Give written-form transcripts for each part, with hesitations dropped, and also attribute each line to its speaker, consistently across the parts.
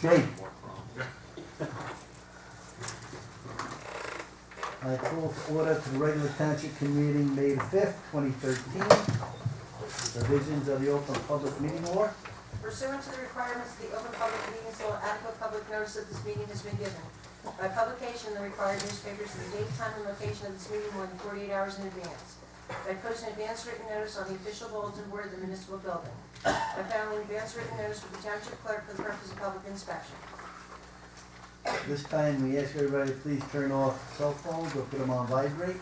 Speaker 1: Jake. I call to order to the regular Township Committee Meeting May the 5th, 2013. Provisions of the Open Public Meeting Law.
Speaker 2: Pursuant to the requirements of the Open Public Meetings Law, adequate public notice of this meeting has been given. By publication in the required newspapers, the date, time, and location of this meeting more than 48 hours in advance. By posting advance written notice on the official bulletin board of the municipal building. By filing advance written notice with the township clerk for the purpose of public inspection.
Speaker 1: This time we ask everybody to please turn off cell phones or put them on vibrate.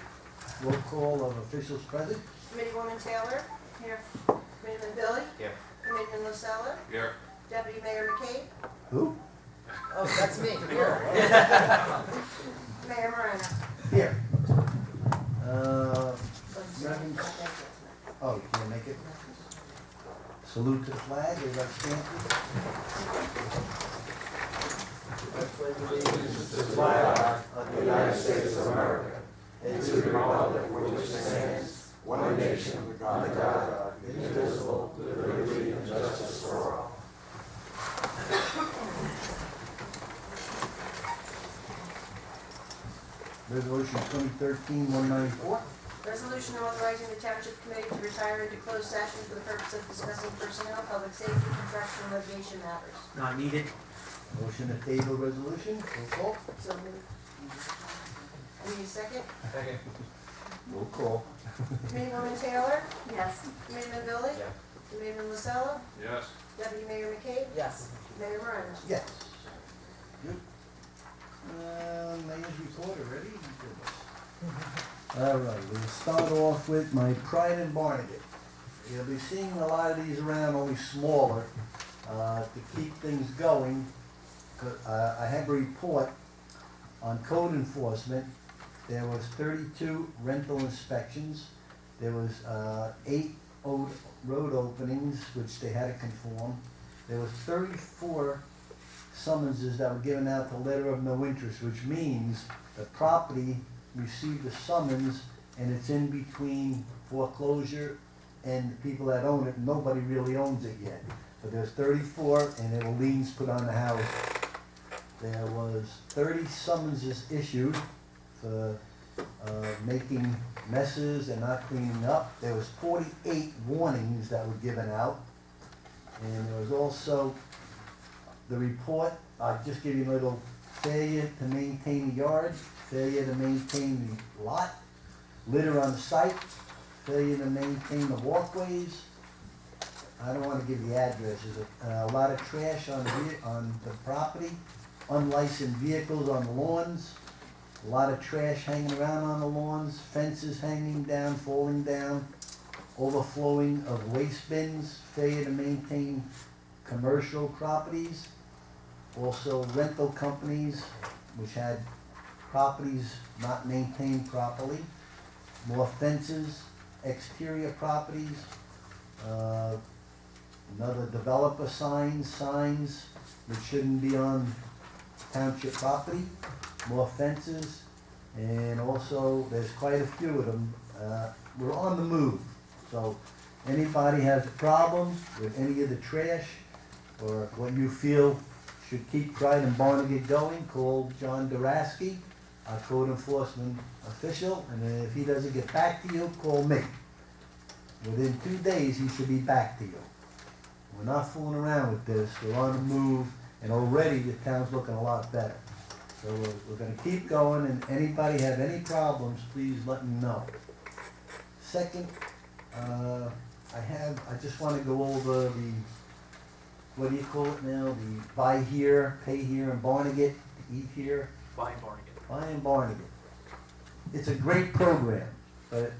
Speaker 1: Roll call of officials present.
Speaker 2: Committeewoman Taylor. Here. Committeeman Billy.
Speaker 3: Here.
Speaker 2: Committeeman Lucella.
Speaker 3: Here.
Speaker 2: Deputy Mayor McCabe.
Speaker 1: Who?
Speaker 2: Oh, that's me. Here. Mayor Moreno.
Speaker 1: Here. Reverend- Oh, you can't make it? Salute to the flag. Everybody stand.
Speaker 4: Allegiance to the flag of the United States of America and to the republic for which it stands, one nation, under God, indivisible, with liberty and justice for all.
Speaker 1: Resolution 2013-194.
Speaker 2: Resolution authorizing the Township Committee to retire into closed session for the purpose of discussing personnel, public safety, contractual and litigation matters.
Speaker 5: Not needed.
Speaker 1: Motion to table resolution. Roll call.
Speaker 2: So moved. I need a second.
Speaker 3: Second.
Speaker 1: Roll call.
Speaker 2: Committeewoman Taylor.
Speaker 6: Yes.
Speaker 2: Committeeman Billy.
Speaker 3: Yeah.
Speaker 2: Committeeman Lucella.
Speaker 3: Yes.
Speaker 2: Deputy Mayor McCabe.
Speaker 5: Yes.
Speaker 2: Mayor Moreno.
Speaker 1: Yes. Good. Mayor's report already? All right, we'll start off with my Pride in Barnegat. You'll be seeing a lot of these around, only smaller, to keep things going. I have a report on code enforcement. There was 32 rental inspections. There was 8 road openings, which they had to conform. There was 34 summonses that were given out to letter of no interest, which means the property received a summons and it's in between foreclosure and the people that own it. Nobody really owns it yet. But there's 34 and there were liens put on the house. There was 30 summonses issued for making messes and not cleaning up. There was 48 warnings that were given out. And there was also the report. I'll just give you a little failure to maintain the yard, failure to maintain the lot, litter on the site, failure to maintain the walkways. I don't want to give the addresses. A lot of trash on the property, unlicensed vehicles on the lawns, a lot of trash hanging around on the lawns, fences hanging down, falling down, overflowing of waste bins, failure to maintain commercial properties, also rental companies which had properties not maintained properly, more fences, exterior properties, another developer signs which shouldn't be on township property, more fences, and also there's quite a few of them. We're on the move, so anybody has a problem with any of the trash or what you feel should keep Pride in Barnegat going, call John Duraski, our code enforcement official, and if he doesn't get back to you, call me. Within 2 days, he should be back to you. We're not fooling around with this. We're on the move, and already the town's looking a lot better. So we're going to keep going, and anybody have any problems, please let me know. Second, I just want to go over the, what do you call it now? The buy here, pay here in Barnegat, eat here.
Speaker 5: Buy in Barnegat.
Speaker 1: Buy in Barnegat. It's a great program, but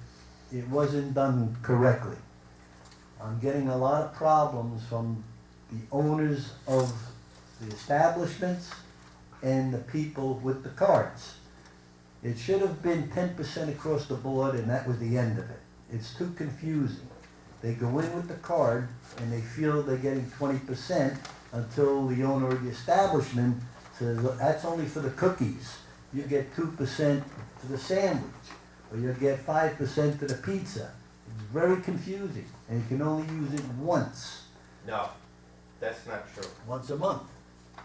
Speaker 1: it wasn't done correctly. I'm getting a lot of problems from the owners of the establishments and the people with the cards. It should have been 10% across the board, and that was the end of it. It's too confusing. They go in with the card and they feel they're getting 20% until the owner of the establishment says, that's only for the cookies. You get 2% to the sandwich, or you get 5% to the pizza. It's very confusing, and you can only use it once.
Speaker 3: No, that's not true.
Speaker 1: Once a month.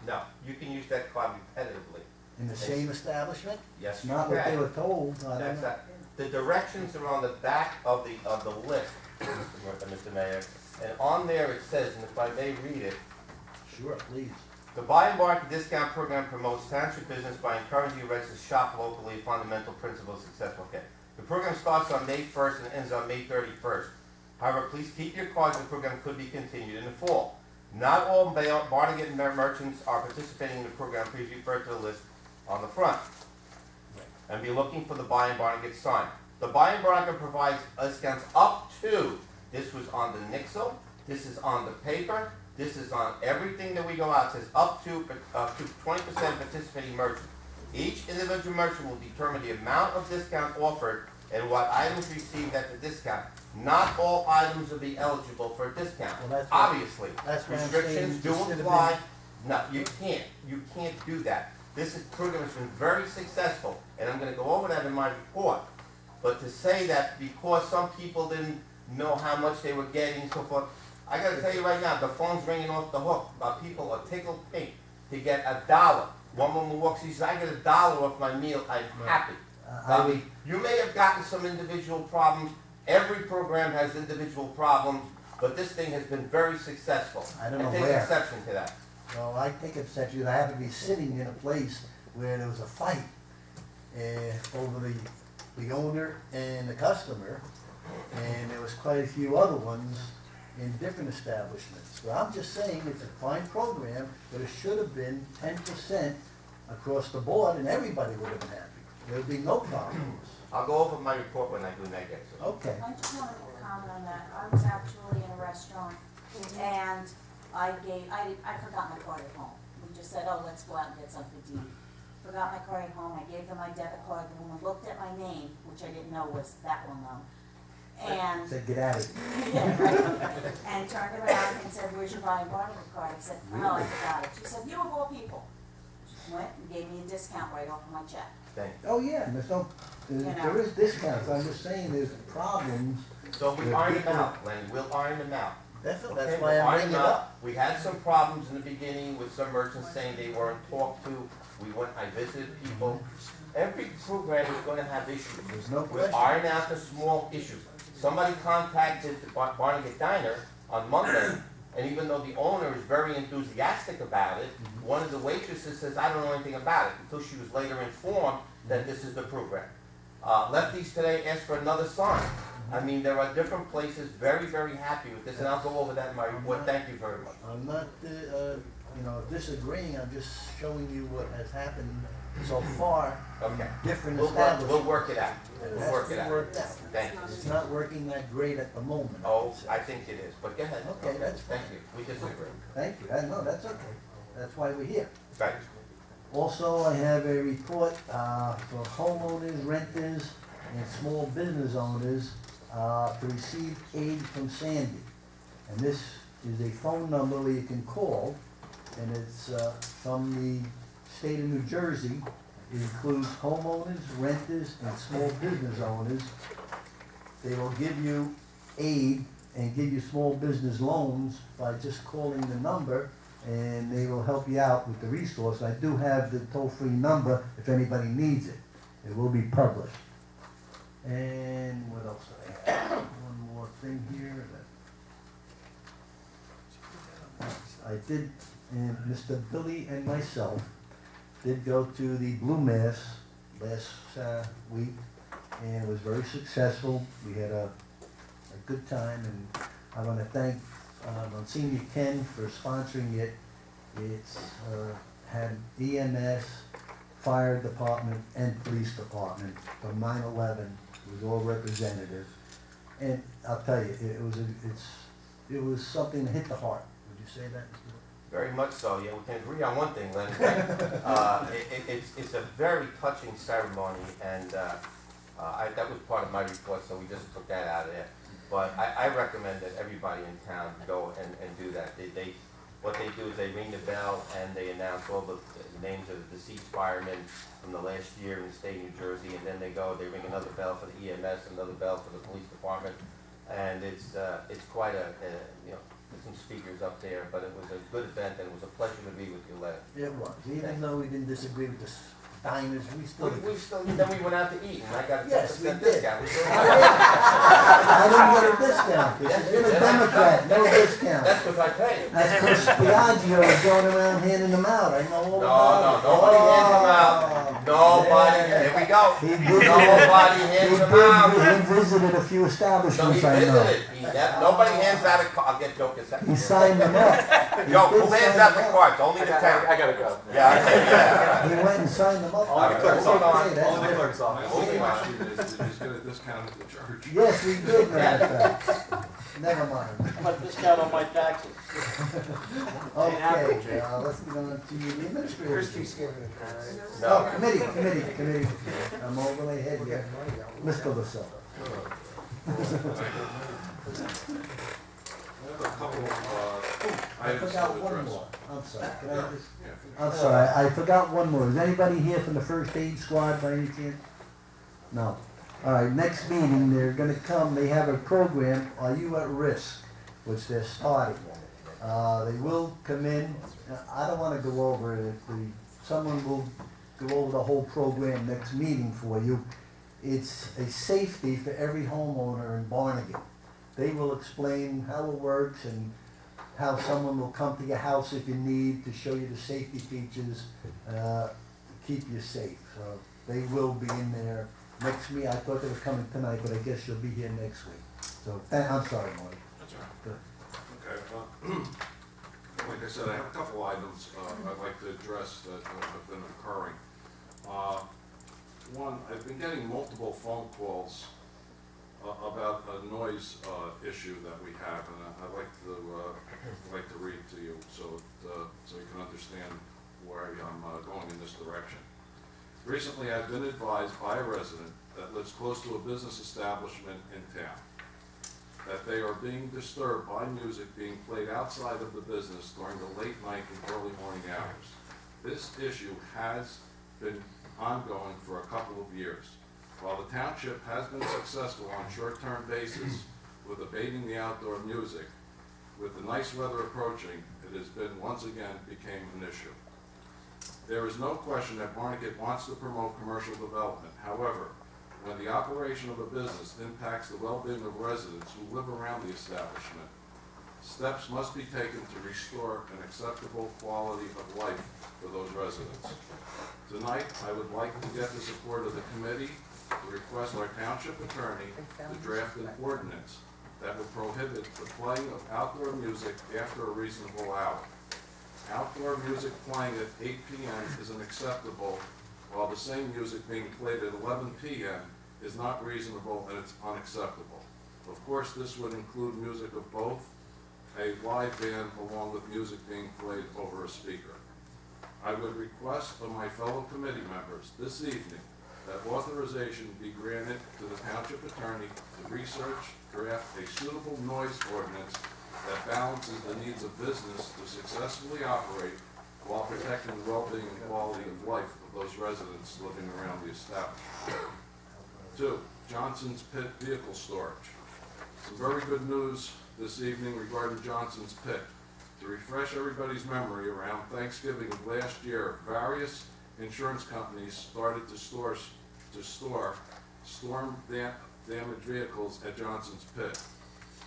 Speaker 3: No, you can use that card repetitively.
Speaker 1: In the same establishment?
Speaker 3: Yes,
Speaker 1: It's
Speaker 3: you
Speaker 1: not what they
Speaker 3: can.
Speaker 1: were told, I don't
Speaker 3: That's
Speaker 1: know.
Speaker 3: that. The directions are on the back of the list, Mr. Mayor, and on there it says, and if I may read it,
Speaker 1: Sure, please.
Speaker 3: the Buy and Market Discount Program promotes township business by encouraging residents to shop locally, a fundamental principle of success. Okay. The program starts on May 1st and ends on May 31st. However, please keep your cards. The program could be continued in the fall. Not all Barnegat merchants are participating in the program. Please refer to the list on the front. And be looking for the Buy and Barnegat sign. The Buy and Barnegat provides discounts up to, this was on the Nixle, this is on the paper, this is on everything that we go out. It says up to 20% participating merchants. Each individual merchant will determine the amount of discount offered and what items received at the discount. Not all items will be eligible for a discount.
Speaker 1: Well, that's
Speaker 3: Obviously,
Speaker 1: that's what I'm
Speaker 3: restrictions
Speaker 1: saying.
Speaker 3: do
Speaker 1: This should have
Speaker 3: apply. No, you can't. You can't do that. Program has been very successful, and I'm going to go over that in my report. But to say that because some people didn't know how much they were getting and so forth, I got to tell you right now, the phone's ringing off the hook about people are tickled pink to get $1. One woman walks, she says, I get $1 off my meal, I'm happy. I mean, you may have gotten some individual problems. Every program has individual problems, but this thing has been very successful.
Speaker 1: I don't know
Speaker 3: take
Speaker 1: where.
Speaker 3: exception to that.
Speaker 1: Well, I take exception. I happen to be sitting in a place where there was a fight over the owner and the customer, and there was quite a few other ones in different establishments. So I'm just saying it's a fine program, but it should have been 10% across the board, and everybody would have been happy. There would be no problems.
Speaker 3: I'll go over my report when I do that.
Speaker 1: Okay.
Speaker 5: I just wanted to comment on that. I was actually in a restaurant and I forgot my card at home. We just said, oh, let's go out and get something to eat. Forgot my card at home. I gave them my debit card. The woman looked at my name, which I didn't know was that well known. And
Speaker 1: Said, get out of here.
Speaker 5: yeah, right. And turned around and said, where's your Brian Barnaby card? I said, no, I forgot it. She said, you of all people. She went and gave me a discount right off of my check.
Speaker 3: Thank you.
Speaker 1: Oh, yeah, there's no, there is discounts. I'm just saying there's problems.
Speaker 3: So we iron them out, Lenny. We'll iron them out.
Speaker 1: Definitely,
Speaker 3: Okay,
Speaker 1: that's why
Speaker 3: we'll
Speaker 1: I'm
Speaker 3: iron
Speaker 1: bringing it
Speaker 3: them out.
Speaker 1: up.
Speaker 3: We had some problems in the beginning with some merchants saying they weren't talked to. I visited people. Every program is going to have issues.
Speaker 1: There's no
Speaker 3: We'll
Speaker 1: question.
Speaker 3: iron out the small issues. Somebody contacted the Barnegat Diner on Monday, and even though the owner is very enthusiastic about it, one of the waitresses says, I don't know anything about it, until she was later informed that this is the program. Lefties today asked for another sign. I mean, there are different places very, very happy with this, and I'll go over that in my report. Thank you very much.
Speaker 1: I'm not, disagreeing, I'm just showing you what has happened so far
Speaker 3: Okay.
Speaker 1: in different
Speaker 3: We'll
Speaker 1: establishments.
Speaker 3: work it out.
Speaker 1: It
Speaker 3: We'll
Speaker 1: has
Speaker 3: work
Speaker 1: to
Speaker 3: it
Speaker 1: be
Speaker 3: out.
Speaker 1: worked out.
Speaker 3: Thank you.
Speaker 1: It's not working that great at the moment.
Speaker 3: Oh,
Speaker 1: would say.
Speaker 3: I think it is, but go ahead.
Speaker 1: Okay, that's fine.
Speaker 3: Thank you. We disagree.
Speaker 1: Thank you, no, that's okay. That's why we're here.
Speaker 3: Right.
Speaker 1: Also, I have a report for homeowners, renters, and small business owners to receive aid from Sandy. And this is a phone number where you can call, and it's from the state of New Jersey. It includes homeowners, renters, and small business owners. They will give you aid and give you small business loans by just calling the number, and they will help you out with the resource. I do have the toll-free number if anybody needs it. It will be published. And what else do I have? One more thing here. I did, and Mr. Billy and myself did go to the Blue Mass last week, and it was very successful. We had a good time, and I want to thank Monsignor Ken for sponsoring it. It's had EMS, fire department, and police department from 9/11. It was all representative, and I'll tell you, it was something that hit the heart. Would you say that, Mr. Wood?
Speaker 3: Very much so. Yeah, we can agree on one thing, Len. It's a very touching ceremony, and that was part of my report, so we just took that out of there. But I recommend that everybody in town go and do that. What they do is they ring the bell and they announce all the names of the deceased firemen from the last year in the state of New Jersey, and then they ring another bell for the EMS, another bell for the police department. and it's quite you know, there's some speakers up there, but it was a good event, and it was a pleasure to be with you, Larry.
Speaker 1: It was, even though we didn't disagree with the diners, we still.
Speaker 3: Then we went out to eat, and I got a 10%
Speaker 1: Yes, we did.
Speaker 3: discount. We were-
Speaker 1: I didn't get a discount, because you're a Democrat, no discount.
Speaker 3: That's because I paid.
Speaker 1: That's because Biagio is going around handing them out, I know all
Speaker 3: No,
Speaker 1: about it.
Speaker 3: nobody hands them out. Nobody,
Speaker 1: Yeah.
Speaker 3: here we go.
Speaker 1: He visited,
Speaker 3: Nobody hands them out.
Speaker 1: he visited a few
Speaker 3: No, he
Speaker 1: establishments, I know.
Speaker 3: visited. Nobody hands out a card. I'll get Joe a second.
Speaker 1: He signed them up. He
Speaker 3: Joe,
Speaker 1: did
Speaker 3: who hands
Speaker 1: sign
Speaker 3: out
Speaker 1: them
Speaker 3: the
Speaker 1: up.
Speaker 3: cards? Only the town.
Speaker 6: I gotta go.
Speaker 3: Yeah.
Speaker 1: He went and signed them up.
Speaker 6: Only the clerk's
Speaker 3: Hold
Speaker 6: office.
Speaker 3: on.
Speaker 1: That's
Speaker 6: Only the
Speaker 1: different.
Speaker 6: clerk's
Speaker 4: My
Speaker 6: office.
Speaker 4: only question is, did you get a discount at the church?
Speaker 1: Yes, we did, matter of fact. Never mind.
Speaker 6: How much discount on my taxes?
Speaker 1: Okay, let's get on to the administrator's report.
Speaker 3: No.
Speaker 1: Oh, committee. I'm overly ahead here. Mr. Lasella.
Speaker 4: I have a couple of
Speaker 1: I
Speaker 4: items
Speaker 1: forgot
Speaker 4: to
Speaker 1: one
Speaker 4: address.
Speaker 1: more. I'm sorry, can I just?
Speaker 4: Yeah.
Speaker 1: I'm sorry, I forgot one more. Is anybody here from the first aid squad by any chance? No. All right, next meeting, they're gonna come, they have a program, Are You at Risk, which they're starting. They will come in, I don't wanna go over it, someone will go over the whole program next meeting for you. It's a safety for every homeowner in Barnegat. They will explain how it works and how someone will come to your house if you need to show you the safety features to keep you safe. So they will be in there next meeting. I thought they were coming tonight, but I guess you'll be here next week. So I'm sorry, Marty.
Speaker 4: That's all right.
Speaker 1: Good.
Speaker 4: Okay, like I said, I have a couple items I'd like to address that have been occurring. One, I've been getting multiple phone calls about a noise issue that we have, and I'd like to read to you so you can understand where I'm going in this direction. Recently, I've been advised by a resident that lives close to a business establishment in town that they are being disturbed by music being played outside of the business during the late night and early morning hours. This issue has been ongoing for a couple of years. While the township has been successful on a short-term basis with abating the outdoor music, with the nice weather approaching, it has been once again became an issue. There is no question that Barnegat wants to promote commercial development. However, when the operation of a business impacts the well-being of residents who live around the establishment, steps must be taken to restore an acceptable quality of life for those residents. Tonight, I would like to get the support of the committee to request our township attorney to draft an ordinance that would prohibit the playing of outdoor music after a reasonable hour. Outdoor music playing at 8 p.m. is unacceptable, while the same music being played at 11 p.m. is not reasonable and it's unacceptable. Of course, this would include music of both a live band along with music being played over a speaker. I would request of my fellow committee members this evening that authorization be granted to the township attorney to research, draft a suitable noise ordinance that balances the needs of business to successfully operate while protecting the well-being and quality of life of those residents living around the establishment. 2, Johnson's Pit vehicle storage. Some very good news this evening regarding Johnson's Pit. To refresh everybody's memory, around Thanksgiving of last year, various insurance companies started to store storm damaged vehicles at Johnson's Pit.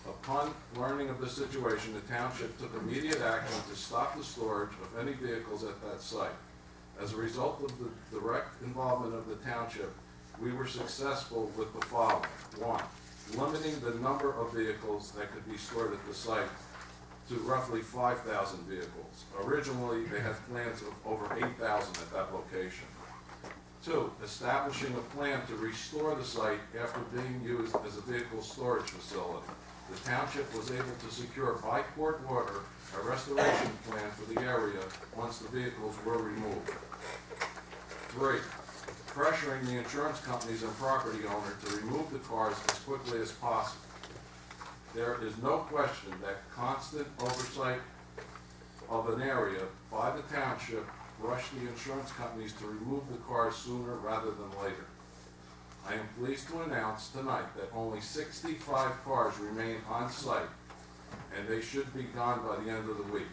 Speaker 4: Upon learning of the situation, the township took immediate action to stop the storage of any vehicles at that site. As a result of the direct involvement of the township, we were successful with the following. 1, limiting the number of vehicles that could be stored at the site to roughly 5,000 vehicles. Originally, they had plans of over 8,000 at that location. 2, establishing a plan to restore the site after being used as a vehicle storage facility. The township was able to secure by court order a restoration plan for the area once the vehicles were removed. 3, pressuring the insurance companies and property owner to remove the cars as quickly as possible. There is no question that constant oversight of an area by the township rushed the insurance companies to remove the cars sooner rather than later. I am pleased to announce tonight that only 65 cars remain on site, and they should be gone by the end of the week.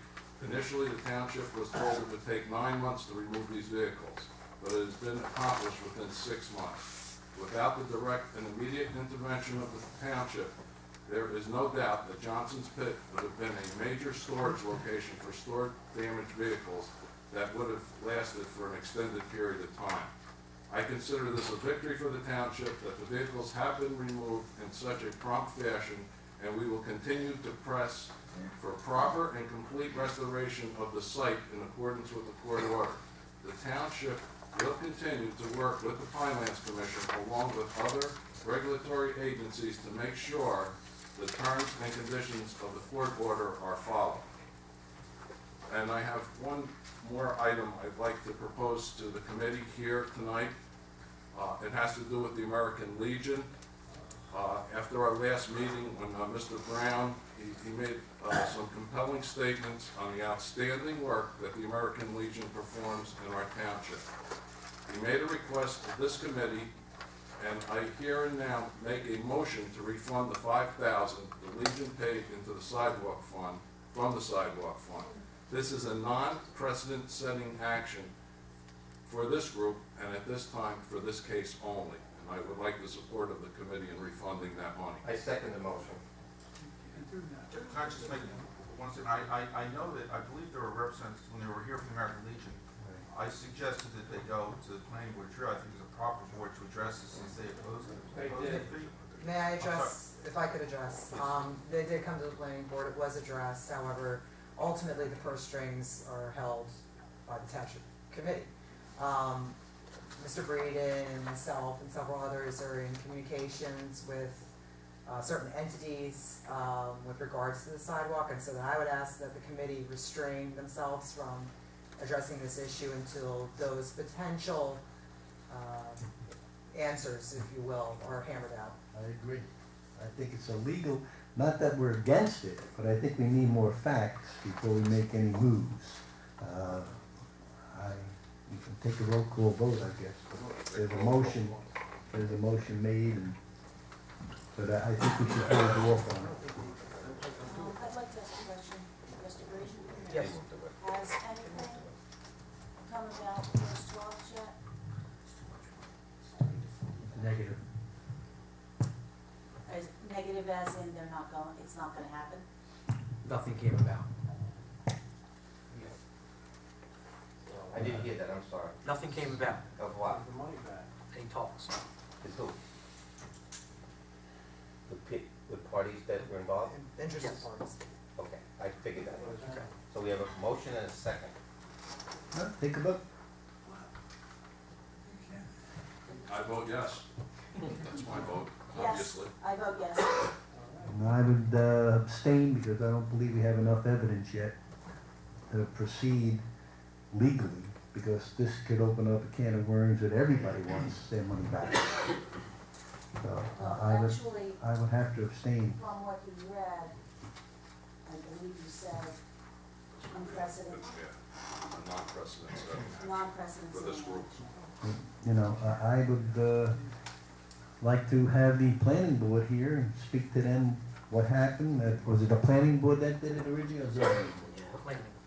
Speaker 4: Initially, the township was told it would take 9 months to remove these vehicles, but it has been accomplished within 6 months. Without the direct and immediate intervention of the township, there is no doubt that Johnson's Pit would have been a major storage location for stored damaged vehicles that would have lasted for an extended period of time. I consider this a victory for the township that the vehicles have been removed in such a prompt fashion, and we will continue to press for proper and complete restoration of the site in accordance with the court order. The township will continue to work with the Finance Commission along with other regulatory agencies to make sure the terms and conditions of the court order are followed. And I have one more item I'd like to propose to the committee here tonight. It has to do with the American Legion. After our last meeting, when Mr. Brown, he made some compelling statements on the outstanding work that the American Legion performs in our township. He made a request of this committee, and I here and now make a motion to refund the $5,000 the Legion paid into the sidewalk fund, from the sidewalk fund. This is a non-precedent setting action for this group, and at this time, for this case only. And I would like the support of the committee in refunding that money.
Speaker 3: I second the motion.
Speaker 6: Can I just make one second? I know that, I believe there were representatives, when they were here from the American Legion, I suggested that they go to the planning board. Sure, I think it's a proper board to address this since they opposed it.
Speaker 7: May I address, if I could address, they did come to the planning board, it was addressed, however, ultimately the purse strings are held by the Township Committee. Mr. Braden and myself and several others are in communications with certain entities with regards to the sidewalk, and so that I would ask that the committee restrain themselves from addressing this issue until those potential answers, if you will, are hammered out.
Speaker 1: I agree. I think it's illegal, not that we're against it, but I think we need more facts before we make any moves. You can take a roll call vote, I guess. There's a motion made, and but I think we should hold off on it.
Speaker 5: I'd like to ask a question, Mr. Braden.
Speaker 7: Yes.
Speaker 5: Has anything come about with those 12 yet?
Speaker 1: Negative.
Speaker 5: Is negative as in they're not going, it's not gonna happen?
Speaker 8: Nothing came about.
Speaker 3: I didn't hear that, I'm sorry.
Speaker 8: Nothing came about.
Speaker 3: Of what?
Speaker 8: Any talks?
Speaker 3: With who? With parties that were involved?
Speaker 7: Interested
Speaker 8: Yes.
Speaker 7: parties.
Speaker 3: Okay, I figured that.
Speaker 8: Okay.
Speaker 3: So we have a motion and a second.
Speaker 1: Take a look.
Speaker 4: I vote yes. That's my vote,
Speaker 5: Yes,
Speaker 4: obviously.
Speaker 5: I vote yes.
Speaker 1: And I would abstain because I don't believe we have enough evidence yet to proceed legally, because this could open up a can of worms that everybody wants their money back. So
Speaker 5: Well,
Speaker 1: I
Speaker 5: actually,
Speaker 1: would have to abstain.
Speaker 5: from what he read, I believe you said unprecedented,
Speaker 4: Yeah, a non-precedent setting
Speaker 5: non-precedent
Speaker 4: for this group.
Speaker 1: You know, I would like to have the planning board here and speak to them what happened. Was it the planning board that did it originally, or was it?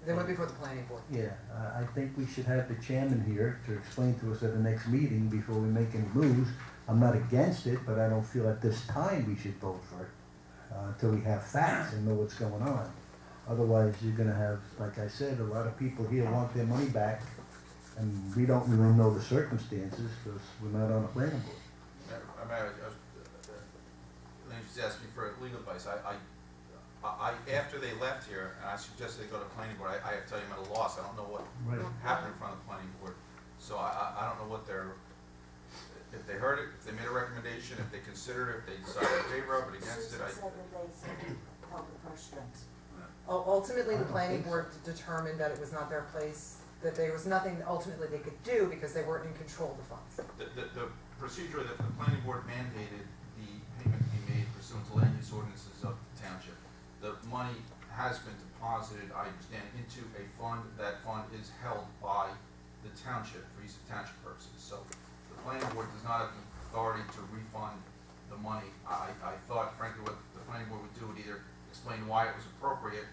Speaker 7: They went before the planning board.
Speaker 1: Yeah, I think we should have the chairman here to explain to us at the next meeting before we make any moves. I'm not against it, but I don't feel at this time we should vote for it until we have facts and know what's going on. Otherwise, you're gonna have, like I said, a lot of people here want their money back, and we don't really know the circumstances because we're not on the planning board.
Speaker 6: They just asked me for legal advice. After they left here, and I suggested they go to the planning board, I have to tell you I'm at a loss. I don't know what
Speaker 1: Right.
Speaker 6: happened in front of the planning board. So I don't know what if they heard it, if they made a recommendation, if they considered it, if they decided in favor of it, against it.
Speaker 5: Susan said that they held the purse strings.
Speaker 7: Ultimately, the planning board determined that it was not their place, that there was nothing ultimately they could do because they weren't in control of the funds.
Speaker 6: The procedure that the planning board mandated the payment be made pursuant to land use ordinances of the township. The money has been deposited, I understand, into a fund. That fund is held by the township for use of township purposes. So the planning board does not have authority to refund the money. I thought frankly what the planning board would do would either explain why it was appropriate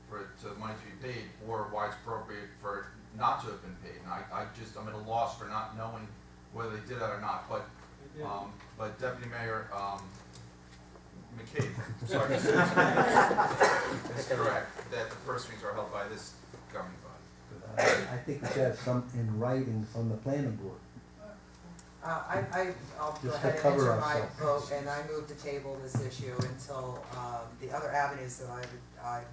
Speaker 6: for money to be paid, or why it's appropriate for it not to have been paid. And I'm at a loss for not knowing whether they did that or not, but Deputy Mayor, McCabe, sorry, is correct, that the purse strings are held by this governing body.
Speaker 1: I think we should have some in writing from the planning board.
Speaker 7: I'll go
Speaker 1: Just to
Speaker 7: ahead and
Speaker 1: cover
Speaker 7: enter my
Speaker 1: ourselves.
Speaker 7: vote, and I move to table this issue until, the other avenues that I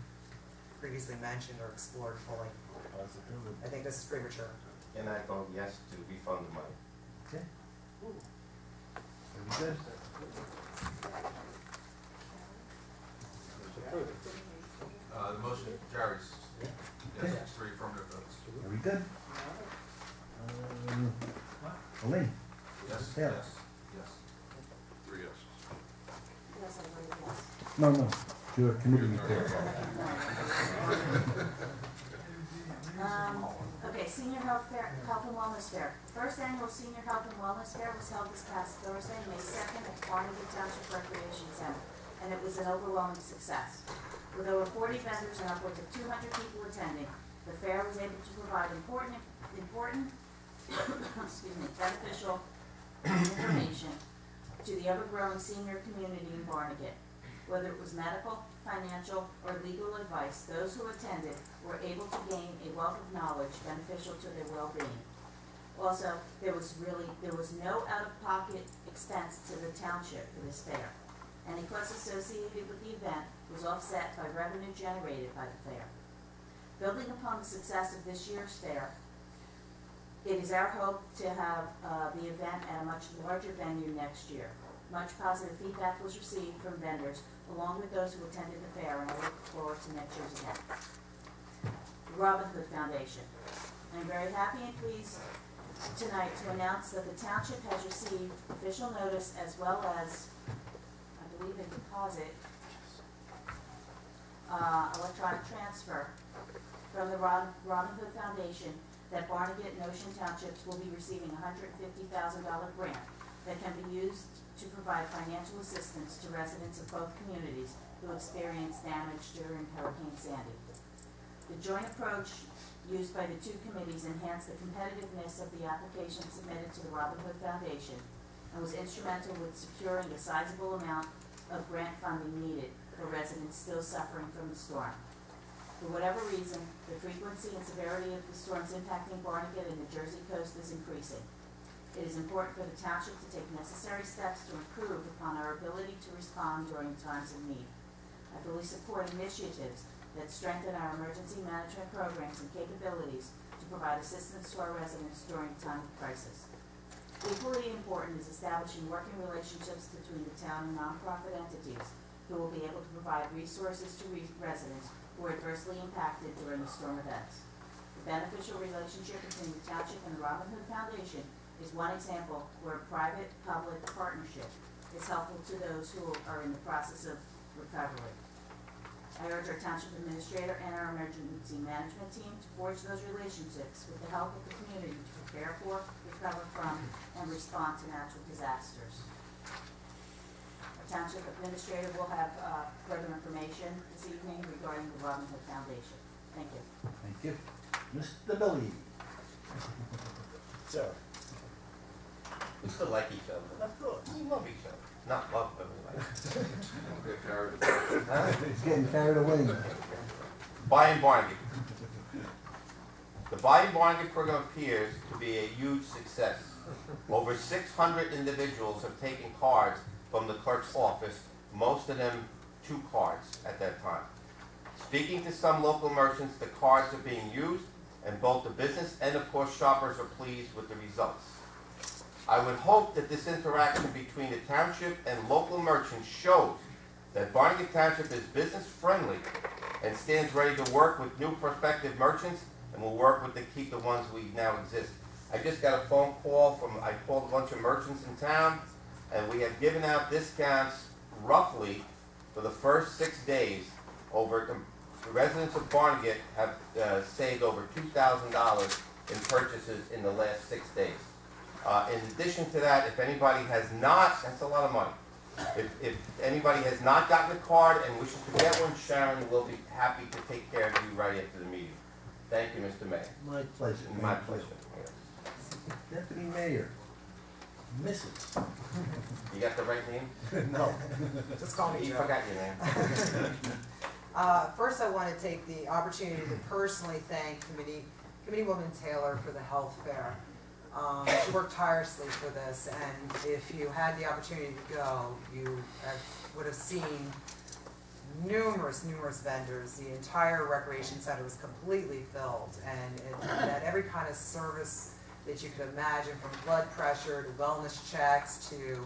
Speaker 7: previously mentioned are explored fully. I think this is premature.
Speaker 3: And I vote yes to refund the money.
Speaker 1: Okay. Very good.
Speaker 6: The motion carries.
Speaker 1: Okay.
Speaker 6: Yes, 3 affirmative votes.
Speaker 1: Very good. Elaine?
Speaker 6: Yes,
Speaker 1: Yeah.
Speaker 6: yes, yes.
Speaker 4: 3 yeses.
Speaker 5: Yes, I voted yes.
Speaker 1: No, your committee report.
Speaker 5: Okay, Senior Health and Wellness Fair. First annual Senior Health and Wellness Fair was held this past Thursday, May 2nd at Barnegat Township Recreation Center, and it was an overwhelming success. With over 40 vendors and upwards of 200 people attending, the fair was able to provide important beneficial information to the ever-growing senior community in Barnegat. Whether it was medical, financial, or legal advice, those who attended were able to gain a wealth of knowledge beneficial to their well-being. Also, there was no out-of-pocket expense to the township for this fair. Any costs associated with the event was offset by revenue generated by the fair. Building upon the success of this year's fair, it is our hope to have the event at a much larger venue next year. Much positive feedback was received from vendors, along with those who attended the fair, and I look forward to next year's event. The Robin Hood Foundation. I'm very happy and pleased tonight to announce that the township has received official notice as well as, I believe, a deposit, electronic transfer from the Robin Hood Foundation that Barnegat and Ocean Townships will be receiving a $150,000 grant that can be used to provide financial assistance to residents of both communities who experienced damage during Hurricane Sandy. The joint approach used by the two committees enhanced the competitiveness of the application submitted to the Robin Hood Foundation and was instrumental with securing a sizable amount of grant funding needed for residents still suffering from the storm. For whatever reason, the frequency and severity of the storms impacting Barnegat and the Jersey coast is increasing. It is important for the township to take necessary steps to improve upon our ability to respond during times of need. I fully support initiatives that strengthen our emergency management programs and capabilities to provide assistance to our residents during a time of crisis. Equally important is establishing working relationships between the town and nonprofit entities who will be able to provide resources to residents who were adversely impacted during the storm events. The beneficial relationship between the township and the Robin Hood Foundation is one example where a private-public partnership is helpful to those who are in the process of recovery. I urge our township administrator and our emergency management team to forge those relationships with the help of the community to prepare for, recover from, and respond to natural disasters. Our township administrator will have further information this evening regarding the Robin Hood Foundation. Thank you.
Speaker 1: Thank you. Mr. Billy?
Speaker 3: Sir. We still like each other. That's good. We love each other. Not love, but we like.
Speaker 4: Don't get carried away.
Speaker 1: He's getting carried away.
Speaker 3: Buy in Barnegat. The Buy in Barnegat program appears to be a huge success. Over 600 individuals have taken cards from the clerk's office, most of them 2 cards at that time. Speaking to some local merchants, the cards are being used, and both the business and, of course, shoppers are pleased with the results. I would hope that this interaction between the township and local merchants shows that Barnegat Township is business friendly and stands ready to work with new prospective merchants and will work with to keep the ones we now exist. I just got a phone call I called a bunch of merchants in town, and we have given out discounts roughly for the first 6 days. The residents of Barnegat have saved over $2,000 in purchases in the last 6 days. In addition to that, if anybody has not, that's a lot of money. If anybody has not gotten a card and wishes to get one, Sharon will be happy to take care of you right after the meeting. Thank you, Mr. Mayor.
Speaker 1: My pleasure.
Speaker 3: My pleasure.
Speaker 1: Deputy Mayor, Mrs.
Speaker 3: You got the right name?
Speaker 1: No.
Speaker 7: Just call me
Speaker 3: You
Speaker 7: Joe.
Speaker 3: forgot your name.
Speaker 7: First, I want to take the opportunity to personally thank Committeewoman Taylor for the health fair. She worked tirelessly for this, and if you had the opportunity to go, you would have seen numerous vendors. The entire recreation center was completely filled, and it had every kind of service that you could imagine, from blood pressure to wellness checks to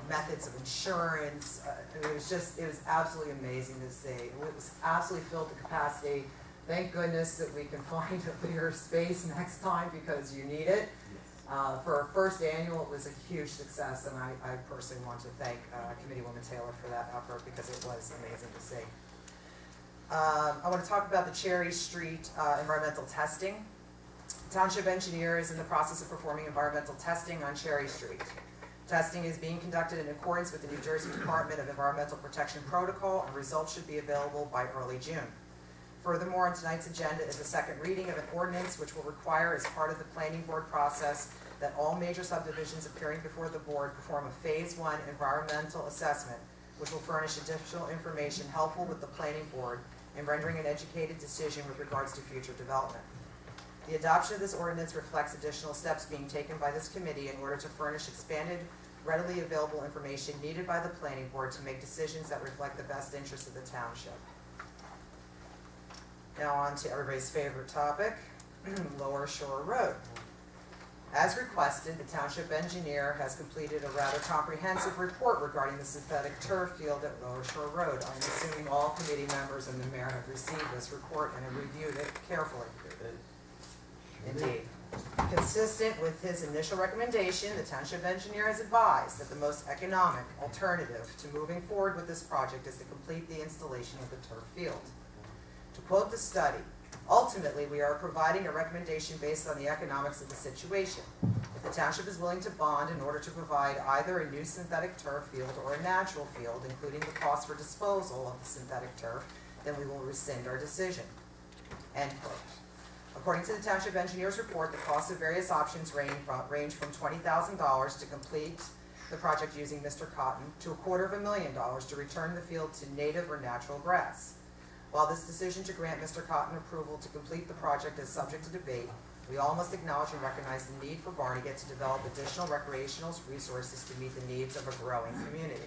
Speaker 7: methods of insurance. It was absolutely amazing to see. It was absolutely filled to capacity. Thank goodness that we can find a bigger space next time, because you need it. For our first annual, it was a huge success, and I personally want to thank Committeewoman Taylor for that effort, because it was amazing to see. I want to talk about the Cherry Street environmental testing. Township engineer is in the process of performing environmental testing on Cherry Street. Testing is being conducted in accordance with the New Jersey Department of Environmental Protection Protocol, and results should be available by early June. Furthermore, on tonight's agenda is the second reading of an ordinance which will require, as part of the planning board process, that all major subdivisions appearing before the board perform a Phase 1 environmental assessment, which will furnish additional information helpful with the planning board in rendering an educated decision with regards to future development. The adoption of this ordinance reflects additional steps being taken by this committee in order to furnish expanded, readily available information needed by the planning board to make decisions that reflect the best interests of the township. Now on to everybody's favorite topic, Lower Shore Road. As requested, the township engineer has completed a rather comprehensive report regarding the synthetic turf field at Lower Shore Road. I'm assuming all committee members and the mayor have received this report and have reviewed it carefully. Indeed. Consistent with his initial recommendation, the township engineer has advised that the most economic alternative to moving forward with this project is to complete the installation of the turf field. To quote the study, ultimately we are providing a recommendation based on the economics of the situation. If the township is willing to bond in order to provide either a new synthetic turf field or a natural field, including the cost for disposal of the synthetic turf, then we will rescind our decision. End quote. According to the township engineer's report, the cost of various options range from $20,000 to complete the project using Mr. Cotton to $250,000 to return the field to native or natural grass. While this decision to grant Mr. Cotton approval to complete the project is subject to debate, we all must acknowledge and recognize the need for Barnegat to develop additional recreational resources to meet the needs of a growing community.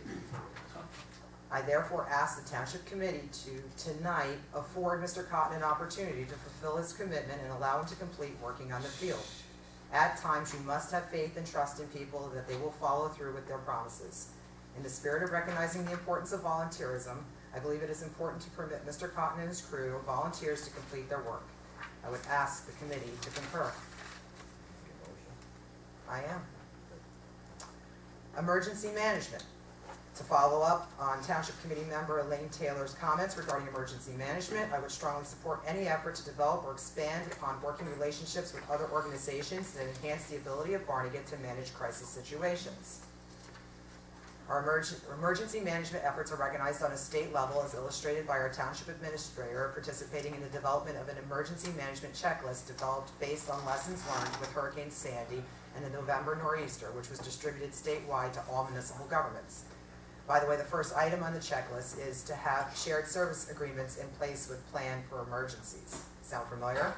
Speaker 7: I therefore ask the Township Committee to tonight afford Mr. Cotton an opportunity to fulfill his commitment and allow him to complete working on the field. At times, you must have faith and trust in people that they will follow through with their promises. In the spirit of recognizing the importance of volunteerism, I believe it is important to permit Mr. Cotton and his crew of volunteers to complete their work. I would ask the committee to concur. I am. Emergency management. To follow up on Township Committee member Elaine Taylor's comments regarding emergency management, I would strongly support any effort to develop or expand upon working relationships with other organizations that enhance the ability of Barnegat to manage crisis situations. Our emergency management efforts are recognized on a state level, as illustrated by our Township Administrator participating in the development of an emergency management checklist developed based on lessons learned with Hurricane Sandy and the November nor'easter, which was distributed statewide to all municipal governments. By the way, the first item on the checklist is to have shared service agreements in place with plan for emergencies. Sound familiar?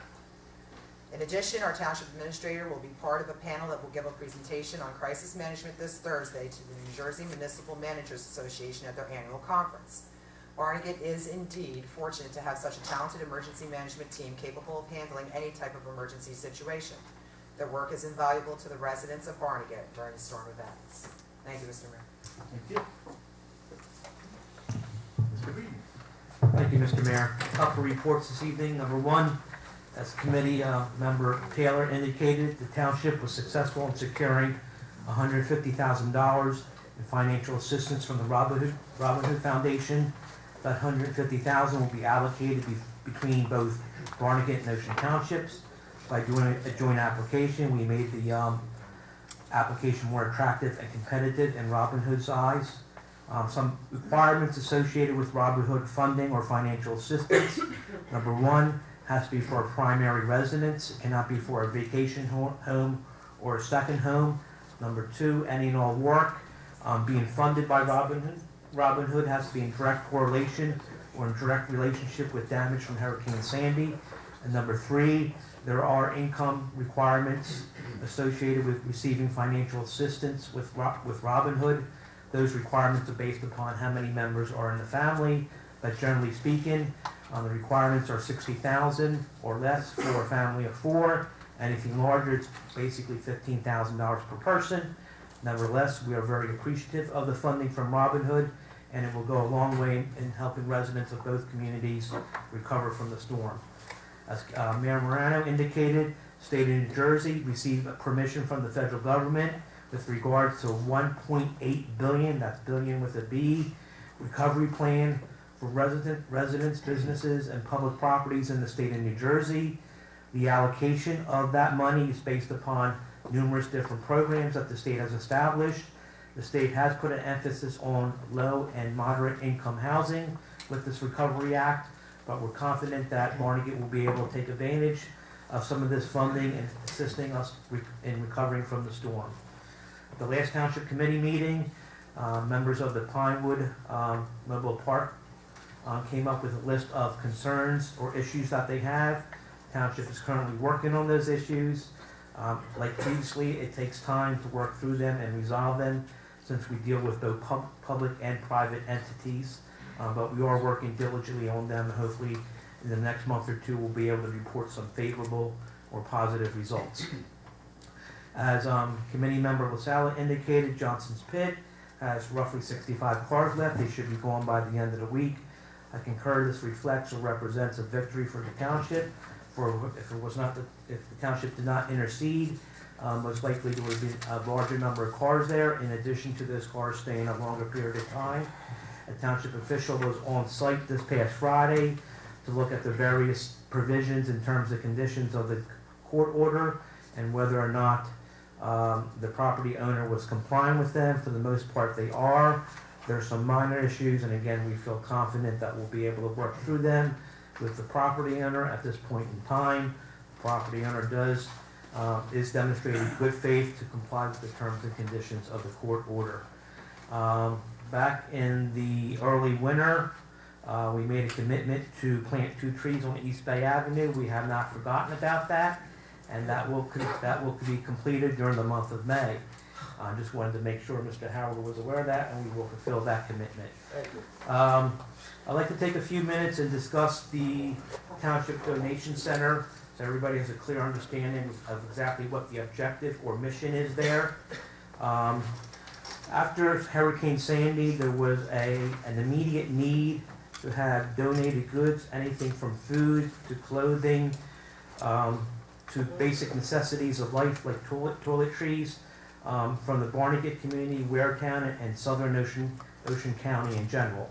Speaker 7: In addition, our Township Administrator will be part of a panel that will give a presentation on crisis management this Thursday to the New Jersey Municipal Managers Association at their annual conference. Barnegat is indeed fortunate to have such a talented emergency management team capable of handling any type of emergency situation. Their work is invaluable to the residents of Barnegat during storm events. Thank you, Mr. Mayor.
Speaker 1: Thank you. Mr. Reed.
Speaker 8: Thank you, Mr. Mayor. A couple reports this evening. Number one, as committee member Taylor indicated, the township was successful in securing $150,000 in financial assistance from the Robin Hood Foundation. That $150,000 will be allocated between both Barnegat and Ocean Townships. by doing a joint application. We made the application more attractive and competitive in Robin Hood's eyes. Some requirements associated with Robin Hood funding or financial assistance. Number one, has to be for a primary residence. It cannot be for a vacation home or a second home. Number two, any and all work being funded by Robin Hood has to be in direct correlation or in direct relationship with damage from Hurricane Sandy. And number three, there are income requirements associated with receiving financial assistance with Robin Hood. Those requirements are based upon how many members are in the family, but generally speaking, the requirements are $60,000 or less for a family of 4. Anything larger, it's basically $15,000 per person. Nevertheless, we are very appreciative of the funding from Robin Hood, and it will go a long way in helping residents of both communities recover from the storm. As Mayor Morano indicated, State of New Jersey received permission from the federal government with regards to a $1.8 billion, that's billion with a B, recovery plan for residents, businesses, and public properties in the state of New Jersey. The allocation of that money is based upon numerous different programs that the state has established. The state has put an emphasis on low and moderate income housing with this Recovery Act, but we're confident that Barnegat will be able to take advantage of some of this funding and assisting us in recovering from the storm. The last Township Committee meeting, members of the Pinewood Mobile Park came up with a list of concerns or issues that they have. Township is currently working on those issues. Like previously, it takes time to work through them and resolve them since we deal with both public and private entities. But we are working diligently on them. Hopefully, in the next month or two, we'll be able to report some favorable or positive results. As Committee Member LaSala indicated, Johnson's Pit has roughly 65 cars left. They should be gone by the end of the week. I concur this reflects or represents a victory for the township. If the township did not intercede, most likely there would be a larger number of cars there, in addition to those cars staying a longer period of time. A township official was on site this past Friday to look at the various provisions in terms of conditions of the court order and whether or not the property owner was complying with them. For the most part, they are. There's some minor issues, and again, we feel confident that we'll be able to work through them with the property owner at this point in time. The property owner is demonstrating good faith to comply with the terms and conditions of the court order. Back in the early winter, we made a commitment to plant 2 trees on East Bay Avenue. We have not forgotten about that, and that will be completed during the month of May. I just wanted to make sure Mr. Howard was aware of that, and we will fulfill that commitment.
Speaker 1: Thank you.
Speaker 8: I'd like to take a few minutes and discuss the Township Donation Center, so everybody has a clear understanding of exactly what the objective or mission is there. After Hurricane Sandy, there was an immediate need to have donated goods, anything from food to clothing, to basic necessities of life like toiletries, from the Barnegat community, Ware County, and Southern Ocean County in general.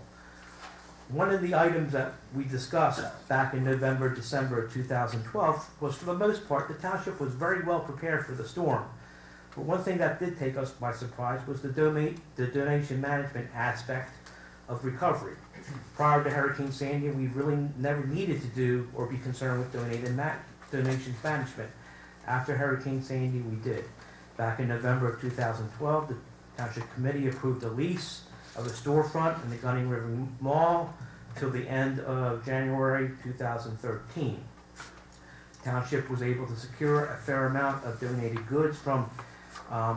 Speaker 8: One of the items that we discussed back in November, December of 2012 was, for the most part, the township was very well prepared for the storm. But one thing that did take us by surprise was the donation management aspect of recovery. Prior to Hurricane Sandy, we really never needed to do or be concerned with donations management. After Hurricane Sandy, we did. Back in November of 2012, the Township Committee approved a lease of a storefront in the Gunning River Mall till the end of January 2013. Township was able to secure a fair amount of donated goods from